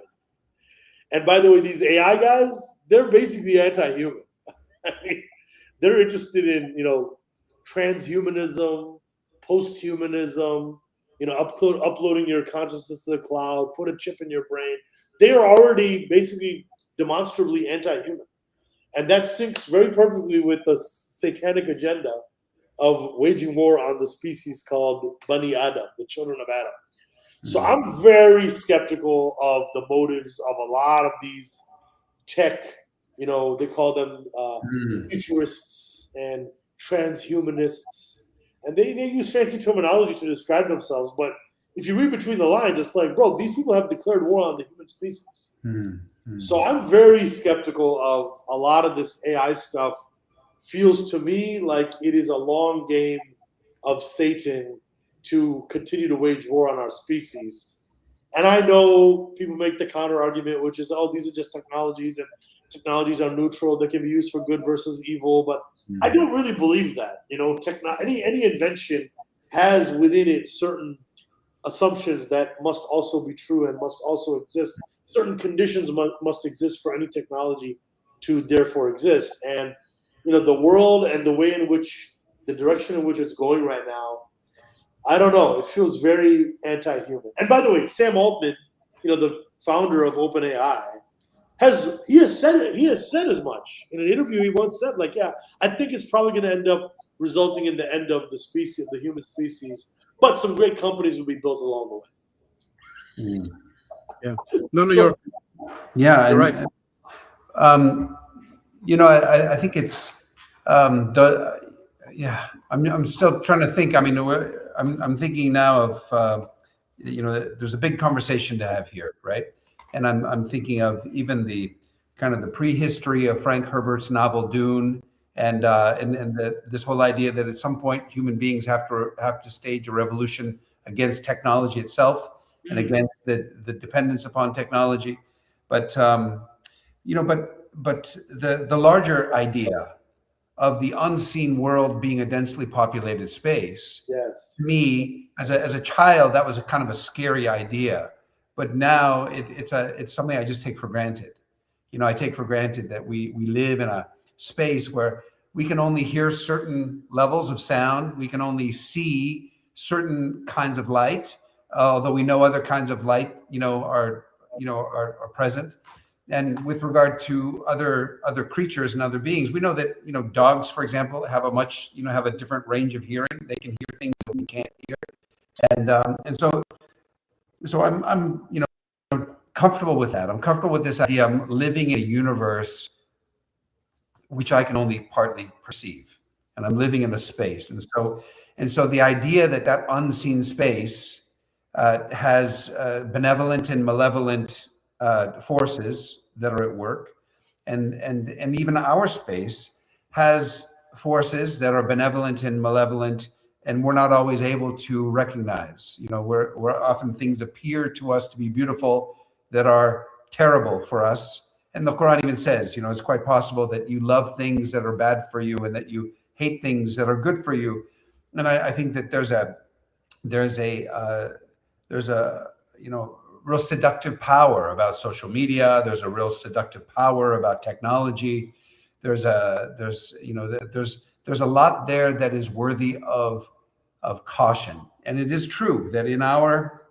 [SPEAKER 3] And by the way, these AI guys, they're basically anti-human. I mean, they're interested in, transhumanism, post-humanism, uploading your consciousness to the cloud, put a chip in your brain. They are already basically demonstrably anti-human. And that syncs very perfectly with the satanic agenda of waging war on the species called Bani Adam, the children of Adam. So I'm very skeptical of the motives of a lot of these tech, they call them futurists and transhumanists. And they use fancy terminology to describe themselves. But if you read between the lines, it's like, bro, these people have declared war on the human species. So I'm very skeptical of a lot of this AI stuff. Feels to me like it is a long game of Satan to continue to wage war on our species. And I know people make the counter argument, which is, oh, these are just technologies, and technologies are neutral. They can be used for good versus evil. But I don't really believe that. Any invention has within it certain assumptions that must also be true and must also exist. Certain conditions must exist for any technology to therefore exist. And the world and the way in which, the direction in which it's going right now, I don't know. It feels very anti-human. And by the way, Sam Altman, the founder of OpenAI, has said as much in an interview. He once said, like, yeah, I think it's probably going to end up resulting in the end of the species, the human species, but some great companies will be built along the way.
[SPEAKER 4] You're right.
[SPEAKER 2] I think it's I'm still trying to think. I mean, I'm thinking now of there's a big conversation to have here, right? And I'm thinking of even the kind of the prehistory of Frank Herbert's novel Dune, and this whole idea that at some point human beings have to stage a revolution against technology itself and against the dependence upon technology. But the larger idea of the unseen world being a densely populated space,
[SPEAKER 3] yes,
[SPEAKER 2] to me, as a child, that was a kind of a scary idea. But now it's something I just take for granted. I take for granted that we live in a space where we can only hear certain levels of sound. We can only see certain kinds of light, although we know other kinds of light, are present. And with regard to other creatures and other beings, we know that dogs, for example, have a different range of hearing. They can hear things that we can't hear, and so so I'm comfortable with that. I'm comfortable with this idea. I'm living in a universe which I can only partly perceive, and I'm living in a space. And so the idea that that unseen space has benevolent and malevolent forces that are at work, and even our space has forces that are benevolent and malevolent, and we're not always able to recognize. We're often, things appear to us to be beautiful that are terrible for us. And the Quran even says, it's quite possible that you love things that are bad for you and that you hate things that are good for you. And I think that there's a real seductive power about social media. There's a real seductive power about technology. There's a lot there that is worthy of caution. And it is true that in our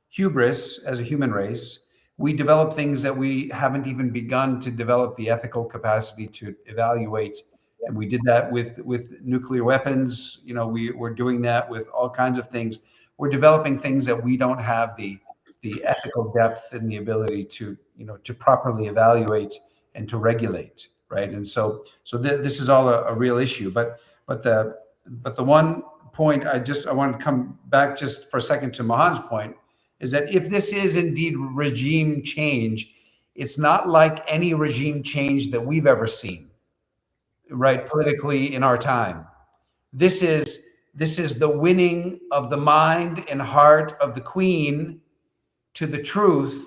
[SPEAKER 2] hubris as a human race, we develop things that we haven't even begun to develop the ethical capacity to evaluate. And we did that with nuclear weapons. We're doing that with all kinds of things. We're developing things that we don't have the ethical depth and the ability to properly evaluate and to regulate, right? And so this is all a real issue. But the one point I want to come back just for a second to Mahan's point is that if this is indeed regime change, it's not like any regime change that we've ever seen, right, politically in our time. This is the winning of the mind and heart of the Queen to the truth,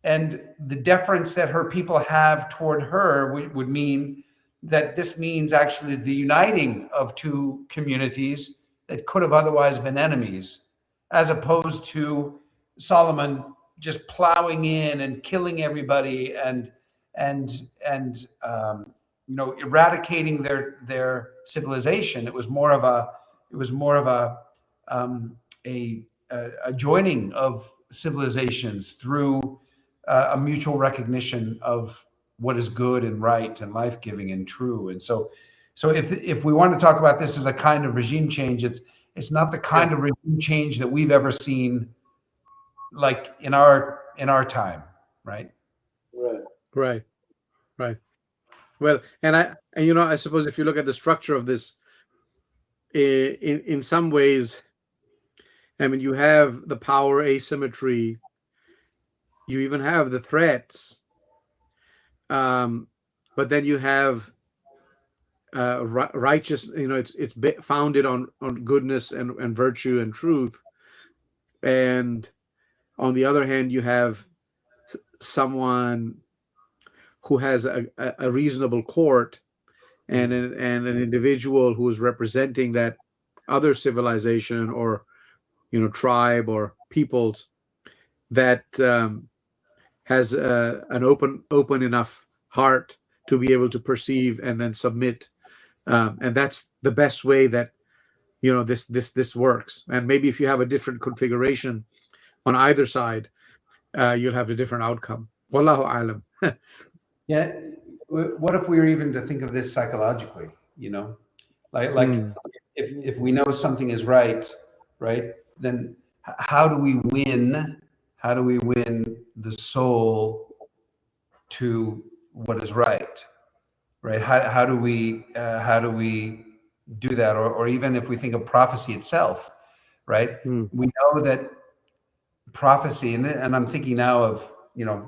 [SPEAKER 2] and the deference that her people have toward her would mean that this means actually the uniting of two communities that could have otherwise been enemies, as opposed to Solomon just plowing in and killing everybody and eradicating their civilization. It was more of a joining of civilizations through a mutual recognition of what is good and right and life-giving and true. And so if we want to talk about this as a kind of regime change, it's not the kind of regime change that we've ever seen, like in our time, right?
[SPEAKER 3] Right.
[SPEAKER 4] Well, and I suppose if you look at the structure of this, in some ways, I mean, you have the power asymmetry, you even have the threats, but then you have righteous. It's founded on goodness and virtue and truth, and on the other hand, you have someone who has a reasonable court and an individual who is representing that other civilization or tribe or peoples that has an open enough heart to be able to perceive and then submit, and that's the best way that this works. And maybe if you have a different configuration on either side, you'll have a different outcome. Wallahu alam.
[SPEAKER 2] Yeah. What if we were even to think of this psychologically? If we know something is right, then how do we win? How do we win the soul to what is right? Right? How do we do that? Or even if we think of prophecy itself, right? We know that prophecy, and I'm thinking now of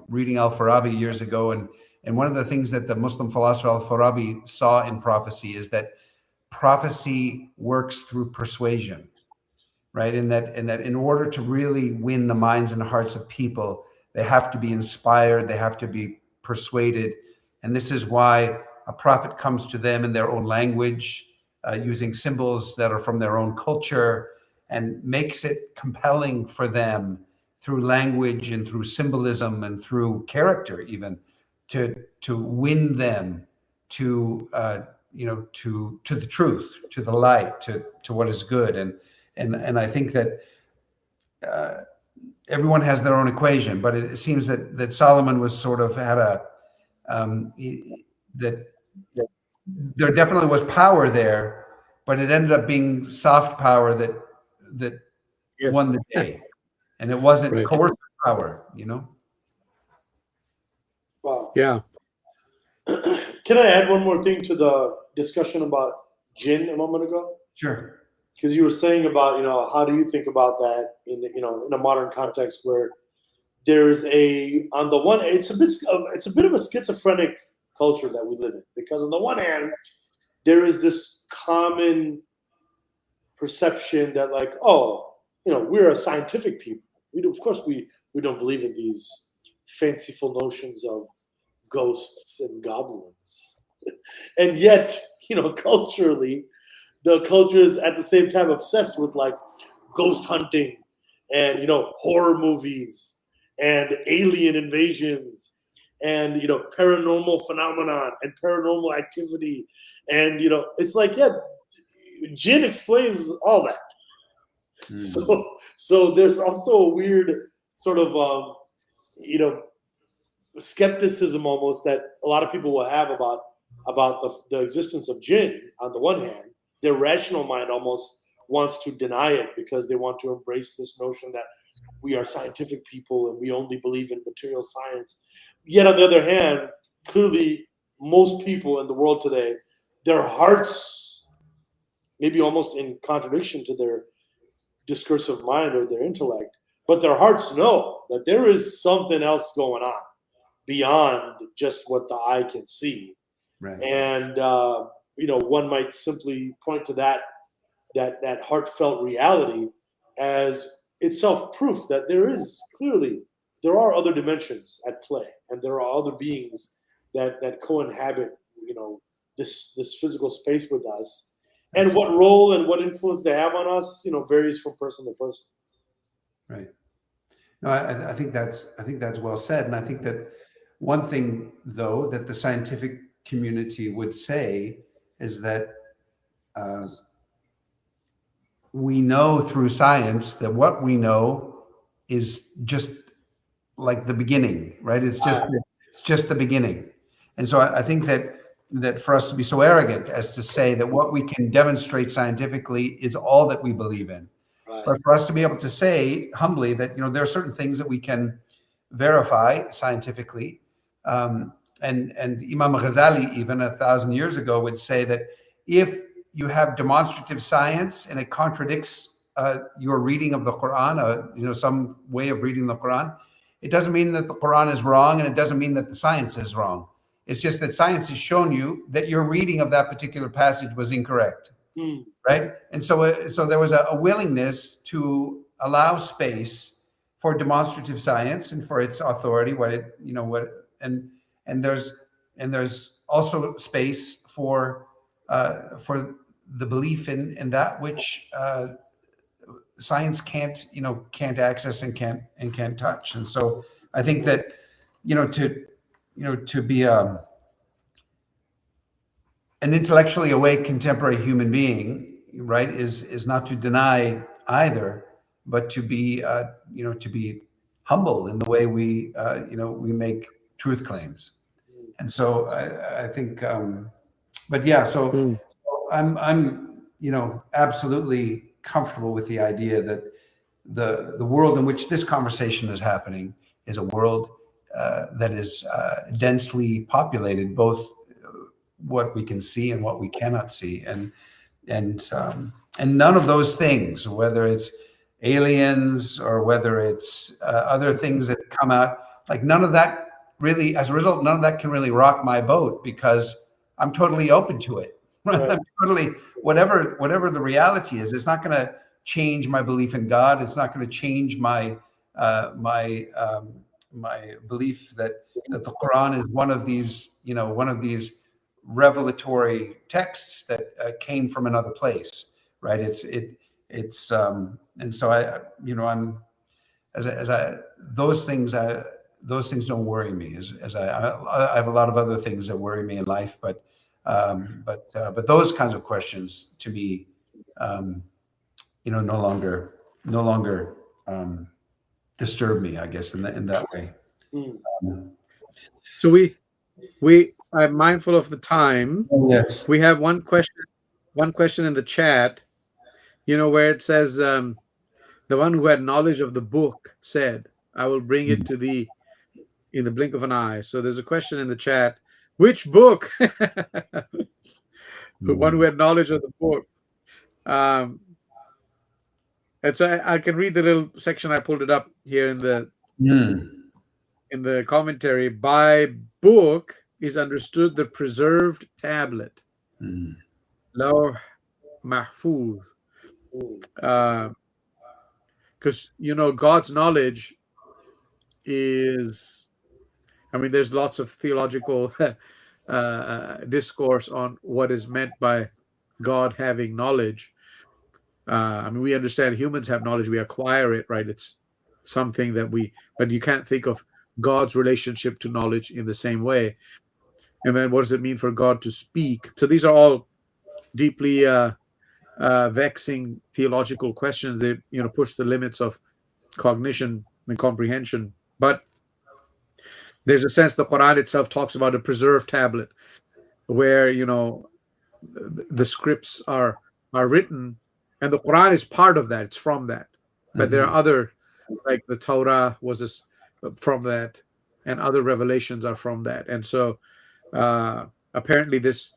[SPEAKER 2] reading Al-Farabi years ago, and one of the things that the Muslim philosopher Al-Farabi saw in prophecy is that prophecy works through persuasion, right? And that in order to really win the minds and hearts of people, they have to be inspired, they have to be persuaded. And this is why a prophet comes to them in their own language, using symbols that are from their own culture, and makes it compelling for them through language and through symbolism and through character, even to win them to the truth, to the light, to what is good. And I think that everyone has their own equation, but it seems that Solomon was sort of had that there definitely was power there, but it ended up being soft power that
[SPEAKER 4] Yes.
[SPEAKER 2] won the day. and it wasn't
[SPEAKER 4] Right.
[SPEAKER 2] coercive power.
[SPEAKER 3] Wow.
[SPEAKER 4] Yeah.
[SPEAKER 3] Can I add one more thing to the discussion about jinn a moment ago?
[SPEAKER 2] Sure.
[SPEAKER 3] Because you were saying about, how do you think about that in a modern context where there's on the one, it's a bit of a schizophrenic culture that we live in, because on the one hand, there is this common perception that like, we're a scientific people. Of course, we don't believe in these fanciful notions of ghosts and goblins. And yet, culturally, the culture is at the same time obsessed with like ghost hunting and, horror movies and alien invasions and, paranormal phenomenon and paranormal activity. And, it's like, yeah, jinn explains all that. So there's also a weird sort of, skepticism almost that a lot of people will have about the existence of jinn. On the one hand, their rational mind almost wants to deny it because they want to embrace this notion that we are scientific people and we only believe in material science. Yet on the other hand, clearly most people in the world today, their hearts, maybe almost in contradiction to their discursive mind or their intellect, but their hearts know that there is something else going on beyond just what the eye can see.
[SPEAKER 2] Right.
[SPEAKER 3] And one might simply point to that heartfelt reality as itself proof that there are other dimensions at play, and there are other beings that co-inhabit this physical space with us. And what role and what influence they have on us, varies from person to person.
[SPEAKER 2] Right. No, I think that's well said, and I think that one thing, though, that the scientific community would say is that we know through science that what we know is just like the beginning, right? It's just the beginning. And so I think that for us to be so arrogant as to say that what we can demonstrate scientifically is all that we believe in,
[SPEAKER 3] Right.
[SPEAKER 2] but for us to be able to say humbly that there are certain things that we can verify scientifically, and Imam Ghazali even 1,000 years ago would say that if you have demonstrative science and it contradicts your reading of the Qur'an, some way of reading the Qur'an, it doesn't mean that the Qur'an is wrong, and it doesn't mean that the science is wrong. It's just that science has shown you that your reading of that particular passage was incorrect, right? And so there was a willingness to allow space for demonstrative science and for its authority, and there's also space for the belief in that which science can't access and can't touch. And so I think that to be an intellectually awake contemporary human being, right, is not to deny either, but to be humble in the way we make truth claims. And so I think, but yeah, so I'm absolutely comfortable with the idea that the world in which this conversation is happening is a world that is densely populated, both what we can see and what we cannot see, and none of those things, whether it's aliens or whether it's other things that come out, like none of that really, as a result, none of that can really rock my boat, because I'm totally open to it. Right. I'm totally, whatever the reality is, it's not going to change my belief in God. It's not going to change my belief that the Quran is one of these revelatory texts that came from another place, right? And so I'm those things don't worry me as I have a lot of other things that worry me in life, but those kinds of questions to me, no longer disturb me, I guess, in that way.
[SPEAKER 4] So we are mindful of the time.
[SPEAKER 2] Yes.
[SPEAKER 4] We have one question in the chat, where it says, the one who had knowledge of the book said, I will bring it to thee in the blink of an eye. So there's a question in the chat. Which book? The one who had knowledge of the book. And so I can read the little section. I pulled it up here in the commentary. By book is understood the preserved tablet, Lawh Mahfuz. Because God's knowledge is, there's lots of theological discourse on what is meant by God having knowledge. We understand humans have knowledge, we acquire it, right? It's something that but you can't think of God's relationship to knowledge in the same way. And then what does it mean for God to speak? So these are all deeply vexing theological questions that push the limits of cognition and comprehension. But there's a sense the Qur'an itself talks about a preserved tablet where the scripts are written, and the Qur'an is part of that. It's from that. But there are other, like the Torah was from that, and other revelations are from that. And so apparently this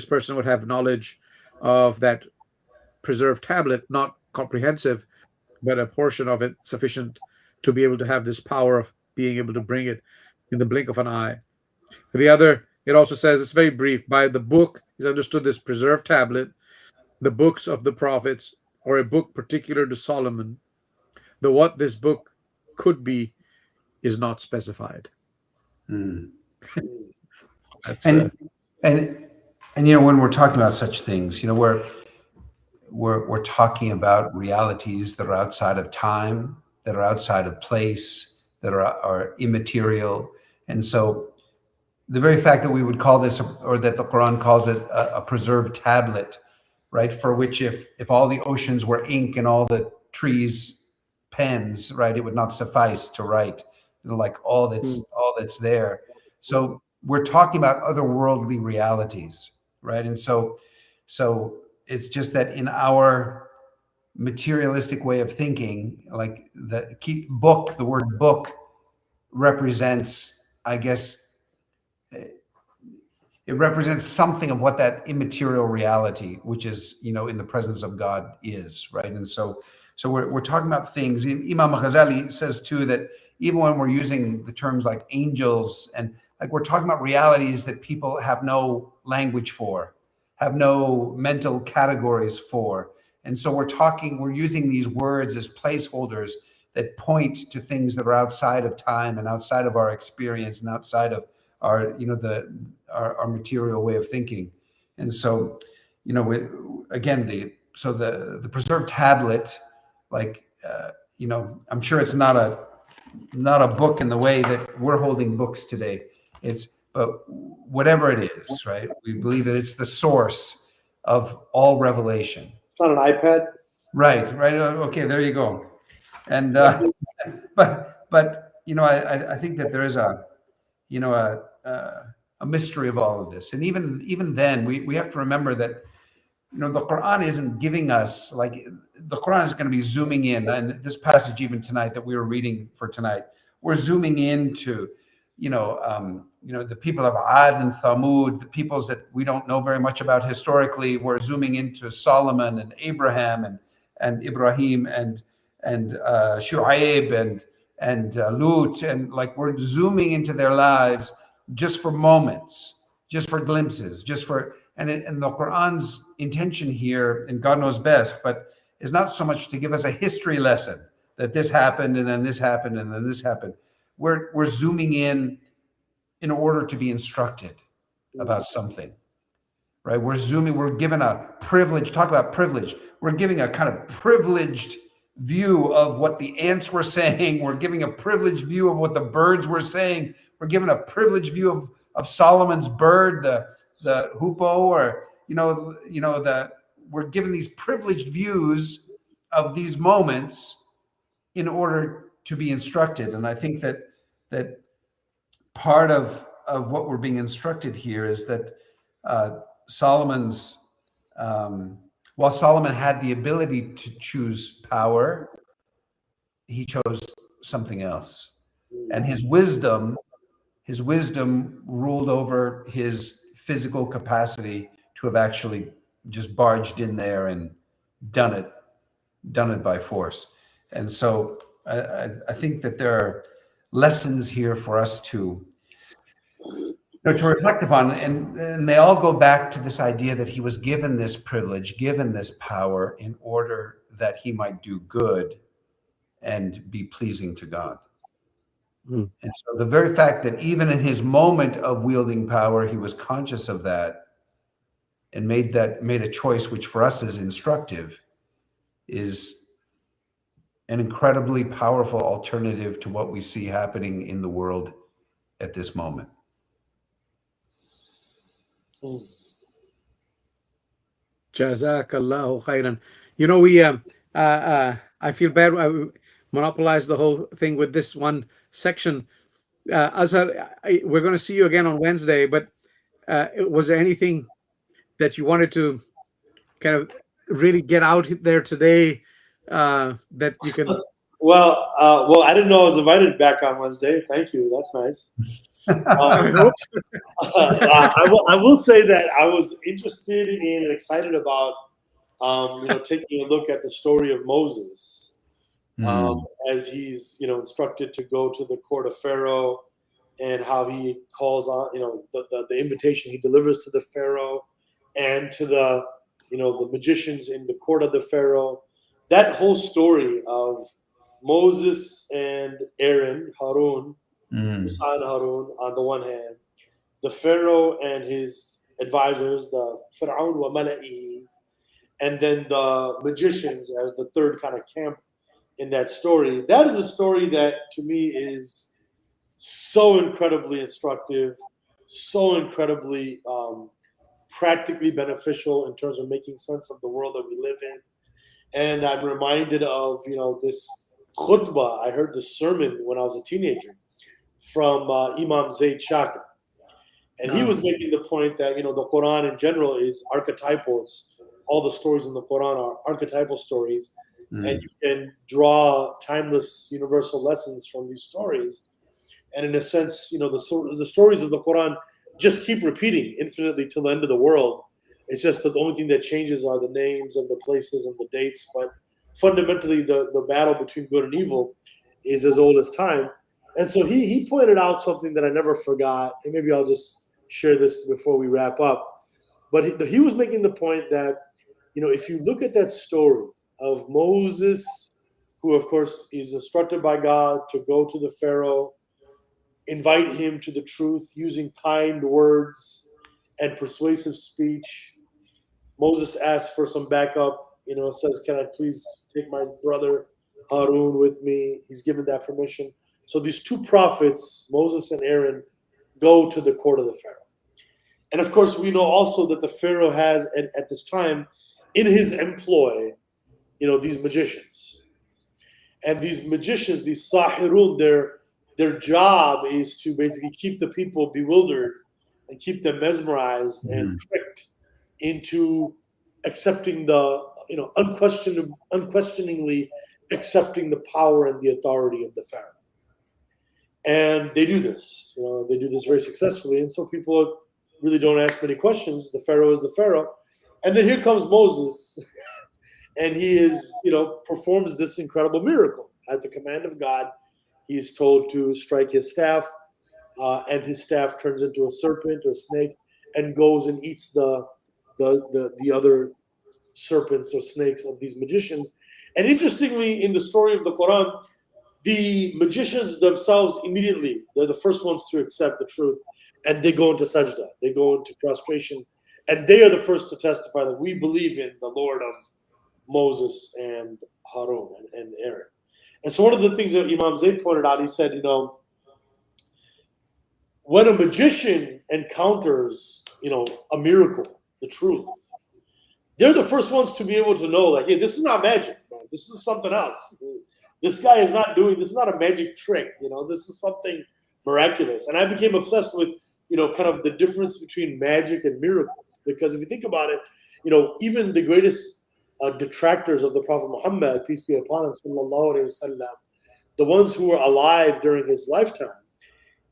[SPEAKER 4] person would have knowledge of that preserved tablet, not comprehensive, but a portion of it sufficient to be able to have this power of being able to bring it in the blink of an eye. The other, it also says, it's very brief, by the book is understood this preserved tablet, the books of the prophets, or a book particular to Solomon. The what this book could be is not specified.
[SPEAKER 2] That's and when we're talking about such things, we're talking about realities that are outside of time, that are outside of place, that are immaterial. And so the very fact that we would call this, or that the Quran calls it, a preserved tablet, right, for which if all the oceans were ink and all the trees pens, right, it would not suffice to write, like all that's there. So we're talking about otherworldly realities, right? And so it's just that in our materialistic way of thinking, like the word book represents, I guess, it represents something of what that immaterial reality, which is, in the presence of God, is, right? And so we're talking about things. Imam Ghazali says too that even when we're using the terms like angels, and like we're talking about realities that people have no language for, have no mental categories for. And so we're using these words as placeholders that point to things that are outside of time and outside of our experience and outside of our, our material way of thinking. And so, again, the preserved tablet, like, I'm sure it's not a book in the way that we're holding books today. But whatever it is, right? We believe that it's the source of all revelation.
[SPEAKER 3] It's not an iPad.
[SPEAKER 2] Right. Okay, there you go. And but I think that there is a mystery of all of this. And even then, we have to remember that the Quran isn't giving us, like, the Quran is going to be zooming in, and this passage even tonight that we were reading for tonight, we're zooming into the people of Ad and Thamud, the peoples that we don't know very much about historically. We're zooming into Solomon and Abraham and Ibrahim and Shu'aib and Lut, and like we're zooming into their lives just for moments, just for glimpses, and the Quran's intention here, and God knows best, but is not so much to give us a history lesson that this happened and then this happened and then this happened. We're zooming in order to be instructed about something, right? We're given a privilege. Talk about privilege. We're giving a kind of privileged view of what the ants were saying. We're giving a privileged view of what the birds were saying. We're given a privileged view of Solomon's bird, the hoopoe, or we're given these privileged views of these moments in order to be instructed. And I think that part of what we're being instructed here is that while Solomon had the ability to choose power, he chose something else. And his wisdom ruled over his physical capacity to have actually just barged in there and done it by force. And so I think that there are lessons here for us to reflect upon, and they all go back to this idea that he was given this privilege, given this power in order that he might do good and be pleasing to God.
[SPEAKER 4] Mm.
[SPEAKER 2] And so the very fact that even in his moment of wielding power, he was conscious of that and made a choice, which for us is instructive, is an incredibly powerful alternative to what we see happening in the world at this moment.
[SPEAKER 4] Jazakallahu khairan. You know, we I feel bad. I monopolized the whole thing with this one section. Azhar, we're going to see you again on Wednesday, but was there anything that you wanted to kind of really get out there today that you can?
[SPEAKER 3] Well, I didn't know I was invited back on Wednesday. Thank you. That's nice.
[SPEAKER 4] I hope so.
[SPEAKER 3] I will say that I was interested in and excited about, taking a look at the story of Moses as he's, instructed to go to the court of Pharaoh, and how he calls on, the invitation he delivers to the Pharaoh and to the, the magicians in the court of the Pharaoh. That whole story of Moses and Aaron, Harun, Musa and Harun on the one hand, the Pharaoh and his advisors, the Fir'aun wa Mala'i, and then the magicians as the third kind of camp in that story. That is a story that to me is so incredibly instructive, so incredibly practically beneficial in terms of making sense of the world that we live in. And I'm reminded of, this khutbah. I heard this sermon when I was a teenager from Imam Zayd Shakir. And he was making the point that, the Qur'an in general is archetypal. It's, all the stories in the Qur'an are archetypal stories. And you can draw timeless universal lessons from these stories. And in a sense, the stories of the Qur'an just keep repeating infinitely till the end of the world. It's just that the only thing that changes are the names and the places and the dates. But fundamentally, the battle between good and evil is as old as time. And so he pointed out something that I never forgot, and maybe I'll just share this before we wrap up. But he was making the point that, if you look at that story of Moses, who of course is instructed by God to go to the Pharaoh, invite him to the truth using kind words and persuasive speech. Moses asks for some backup, says, can I please take my brother Harun with me? He's given that permission. So these two prophets, Moses and Aaron, go to the court of the Pharaoh. And of course, we know also that the Pharaoh has, at this time, in his employ, these magicians. And these magicians, these sahirun, their job is to basically keep the people bewildered and keep them mesmerized and tricked into accepting the, unquestioningly accepting the power and the authority of the Pharaoh. And they do this, they do this very successfully. And so people really don't ask many questions. The Pharaoh is the Pharaoh. And then here comes Moses, and he is, performs this incredible miracle. At the command of God, he is told to strike his staff, and his staff turns into a serpent or a snake and goes and eats the other serpents or snakes of these magicians. And interestingly, in the story of the Quran, the magicians themselves immediately, they're the first ones to accept the truth, and they go into sajda, they go into prostration, and they are the first to testify that we believe in the Lord of Moses and Harun and Aaron. And so one of the things that Imam Zayd pointed out, he said, when a magician encounters, a miracle, the truth, they're the first ones to be able to know, like, hey, this is not magic, man. This is something else. This guy is not doing, this is not a magic trick, this is something miraculous. And I became obsessed with, kind of the difference between magic and miracles. Because if you think about it, even the greatest detractors of the Prophet Muhammad, peace be upon him, sallallahu alaihi wasallam, the ones who were alive during his lifetime,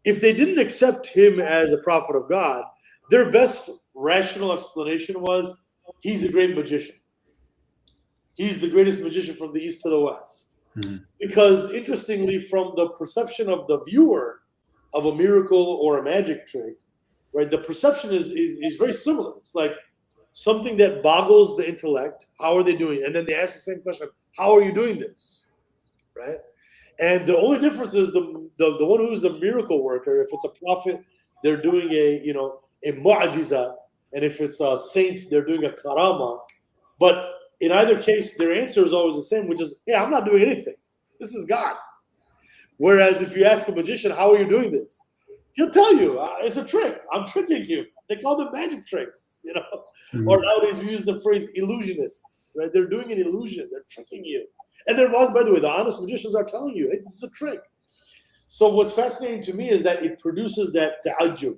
[SPEAKER 3] if they didn't accept him as a prophet of God, their best rational explanation was, he's a great magician. He's the greatest magician from the east to the west.
[SPEAKER 1] Mm-hmm.
[SPEAKER 3] Because interestingly, from the perception of the viewer of a miracle or a magic trick, right, the perception is very similar. It's like something that boggles the intellect. How are they doing it? And then they ask the same question, how are you doing this? Right? And the only difference is the one who's a miracle worker, if it's a prophet, they're doing a mu'jiza, and if it's a saint, they're doing a karama. But in either case, their answer is always the same, which is, yeah, I'm not doing anything. This is God. Whereas if you ask a magician, how are you doing this? He'll tell you, it's a trick. I'm tricking you. They call them magic tricks,
[SPEAKER 1] Mm-hmm.
[SPEAKER 3] Or nowadays we use the phrase illusionists, right? They're doing an illusion. They're tricking you. And there was, by the way, the honest magicians are telling you, hey, this is a trick. So what's fascinating to me is that it produces that ta'ajjub,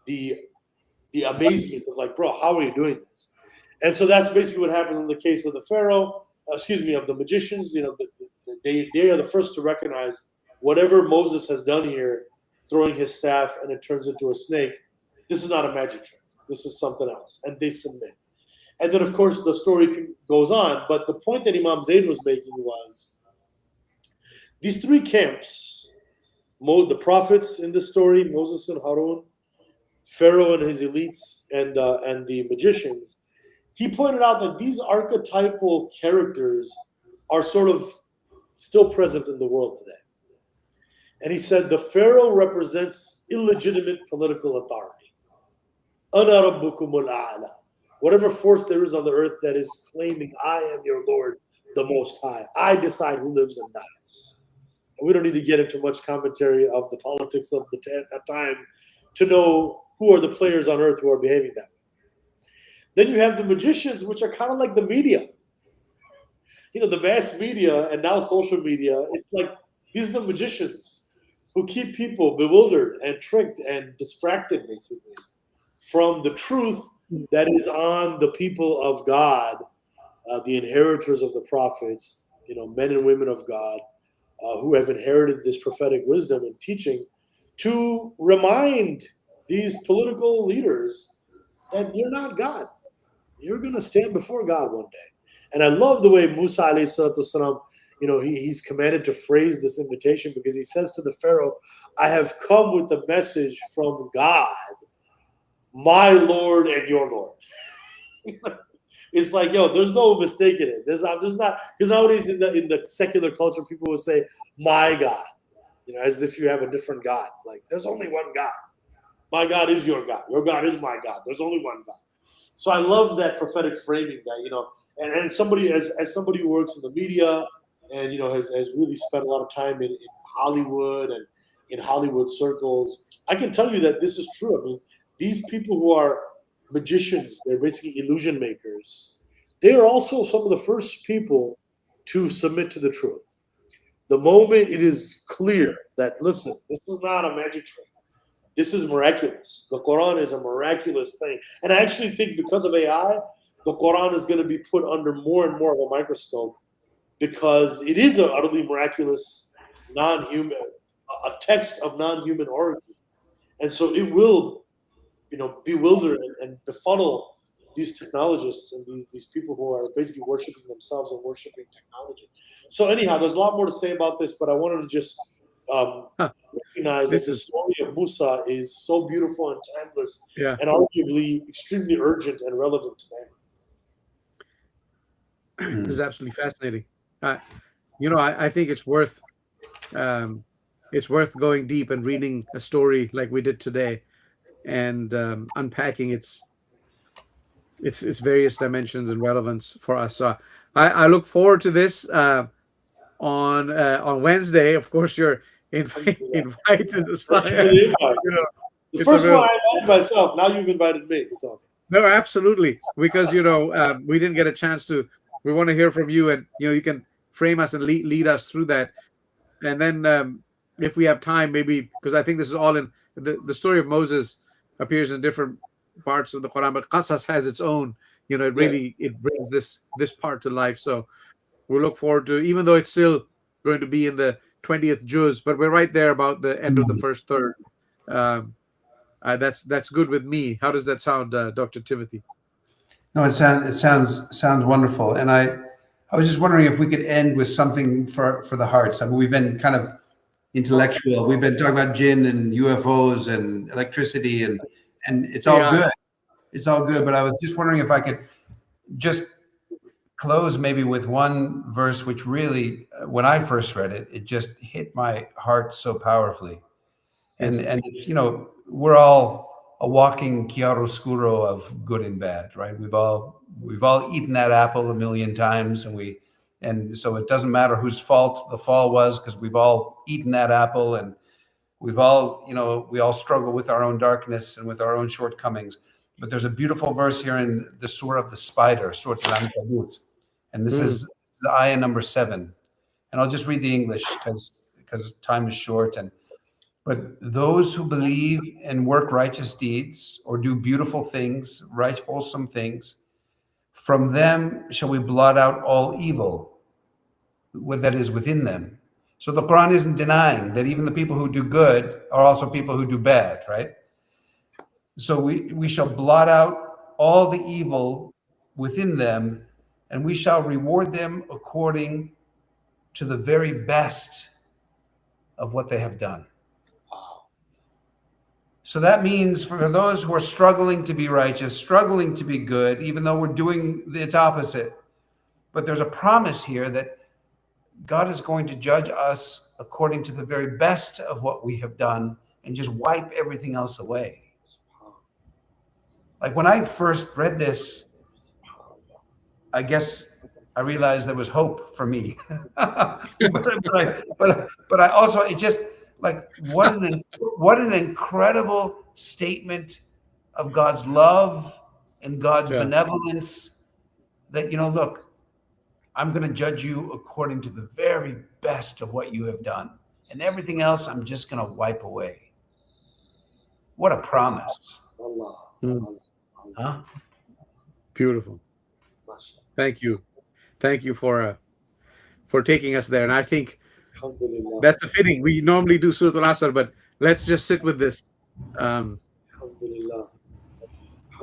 [SPEAKER 3] the amazement of like, bro, how are you doing this? And so that's basically what happens in the case of the Pharaoh, of the magicians. They are the first to recognize whatever Moses has done here, throwing his staff and it turns into a snake. This is not a magic trick. This is something else. And they submit. And then, of course, the story goes on. But the point that Imam Zayd was making was these three camps, the prophets in the story, Moses and Harun, Pharaoh and his elites, and the magicians, he pointed out that these archetypal characters are sort of still present in the world today. And he said the Pharaoh represents illegitimate political authority. Ana rabbukumul a'la. Whatever force there is on the earth that is claiming, I am your Lord, the Most High. I decide who lives and dies. And we don't need to get into much commentary of the politics of the time to know who are the players on earth who are behaving that way. Then you have the magicians, which are kind of like the media. The mass media and now social media, it's like these are the magicians who keep people bewildered and tricked and distracted, basically, from the truth that is on the people of God, the inheritors of the prophets, men and women of God, who have inherited this prophetic wisdom and teaching, to remind these political leaders that you're not God. You're going to stand before God one day. And I love the way Musa alayhi salatu wasalam, he's commanded to phrase this invitation, because he says to the Pharaoh, I have come with a message from God, my Lord and your Lord. It's like, there's no mistaking it. There's not, because nowadays in the secular culture, people will say, my God, as if you have a different God. Like, there's only one God. My God is your God. Your God is my God. There's only one God. So I love that prophetic framing that, and somebody, as somebody who works in the media and, has really spent a lot of time in Hollywood and in Hollywood circles, I can tell you that this is true. I mean, these people who are magicians, they're basically illusion makers. They are also some of the first people to submit to the truth. The moment it is clear that, listen, this is not a magic trick. This is miraculous. The Qur'an is a miraculous thing. And I actually think because of AI, the Qur'an is going to be put under more and more of a microscope, because it is an utterly miraculous, non-human, a text of non-human origin. And so it will, bewilder and befuddle these technologists and these people who are basically worshiping themselves and worshiping technology. So anyhow, there's a lot more to say about this, but I wanted to just recognize that the story of Musa is so beautiful and timeless, and arguably extremely urgent and relevant today.
[SPEAKER 4] This is absolutely fascinating. I think it's worth going deep and reading a story like we did today, and unpacking its various dimensions and relevance for us. So I look forward to this on Wednesday. Of course, you're invited to start.
[SPEAKER 3] The first one I invited myself. Now you've invited me. So
[SPEAKER 4] no, absolutely, because we didn't get a chance to. We want to hear from you, and you can frame us and lead us through that. And then if we have time, maybe, because I think this is all in the story of Moses appears in different parts of the Quran, but Qasas has its own. It brings this part to life. So we look forward to, even though it's still going to be in the 20th juz, but we're right there about the end of the first third. That's good with me. How does that sound, Dr. Timothy?
[SPEAKER 2] No, it sounds wonderful. And I was just wondering if we could end with something for the hearts. I mean, we've been kind of intellectual. We've been talking about jinn and UFOs and electricity, and it's all good. It's all good. But I was just wondering if I could just close maybe with one verse, which really, when I first read it, it just hit my heart so powerfully. And it's, we're all a walking chiaroscuro of good and bad, right? We've all eaten that apple a million times, and so it doesn't matter whose fault the fall was, because we've all eaten that apple, and we've all, we all struggle with our own darkness and with our own shortcomings. But there's a beautiful verse here in the Surah of the Spider, Surah Al-Ankabut, and this is the ayah number 7. And I'll just read the English because time is short. But those who believe and work righteous deeds or do beautiful things, right, wholesome things, from them shall we blot out all evil that is within them. So the Quran isn't denying that even the people who do good are also people who do bad, right? So we shall blot out all the evil within them, and we shall reward them according to the very best of what they have done. So that means for those who are struggling to be righteous, struggling to be good, even though we're doing its opposite, but there's a promise here that God is going to judge us according to the very best of what we have done and just wipe everything else away. Like when I first read this, I guess I realized there was hope for me. but I also, it just, like, what an incredible statement of God's love and God's benevolence, that, look, I'm going to judge you according to the very best of what you have done, and everything else I'm just going to wipe away. What a promise. Huh?
[SPEAKER 4] Beautiful. Thank you for taking us there. And I think that's the fitting. We normally do Surah Al-Asr, but let's just sit with this.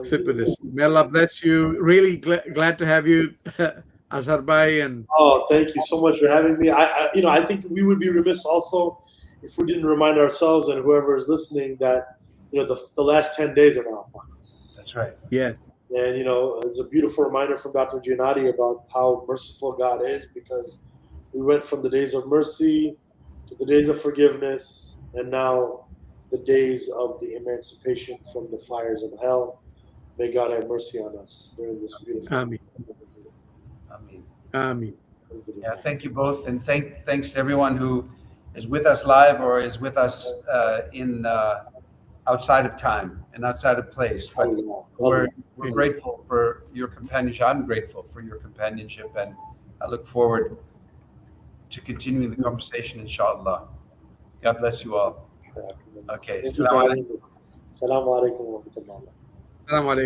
[SPEAKER 4] Sit with this. May Allah bless you. Really glad to have you, Azhar Bhai. And
[SPEAKER 3] thank you so much for having me. I think we would be remiss also if we didn't remind ourselves and whoever is listening that the last 10 days are now upon us.
[SPEAKER 2] That's right.
[SPEAKER 4] Yes.
[SPEAKER 3] And it's a beautiful reminder from Dr. Giannotti about how merciful God is, because we went from the days of mercy to the days of forgiveness, and now the days of the emancipation from the fires of hell. May God have mercy on us during this beautiful
[SPEAKER 4] Amen.
[SPEAKER 2] Amen.
[SPEAKER 4] Amen.
[SPEAKER 2] Yeah, thank you both, and thanks to everyone who is with us live or is with us in outside of time and outside of place. But we're grateful for your companionship. I'm grateful for your companionship, and I look forward to continuing the conversation, inshallah. God bless you all. Okay.
[SPEAKER 3] Assalamu alaikum wa rahmatullah.
[SPEAKER 4] Assalamu alaikum.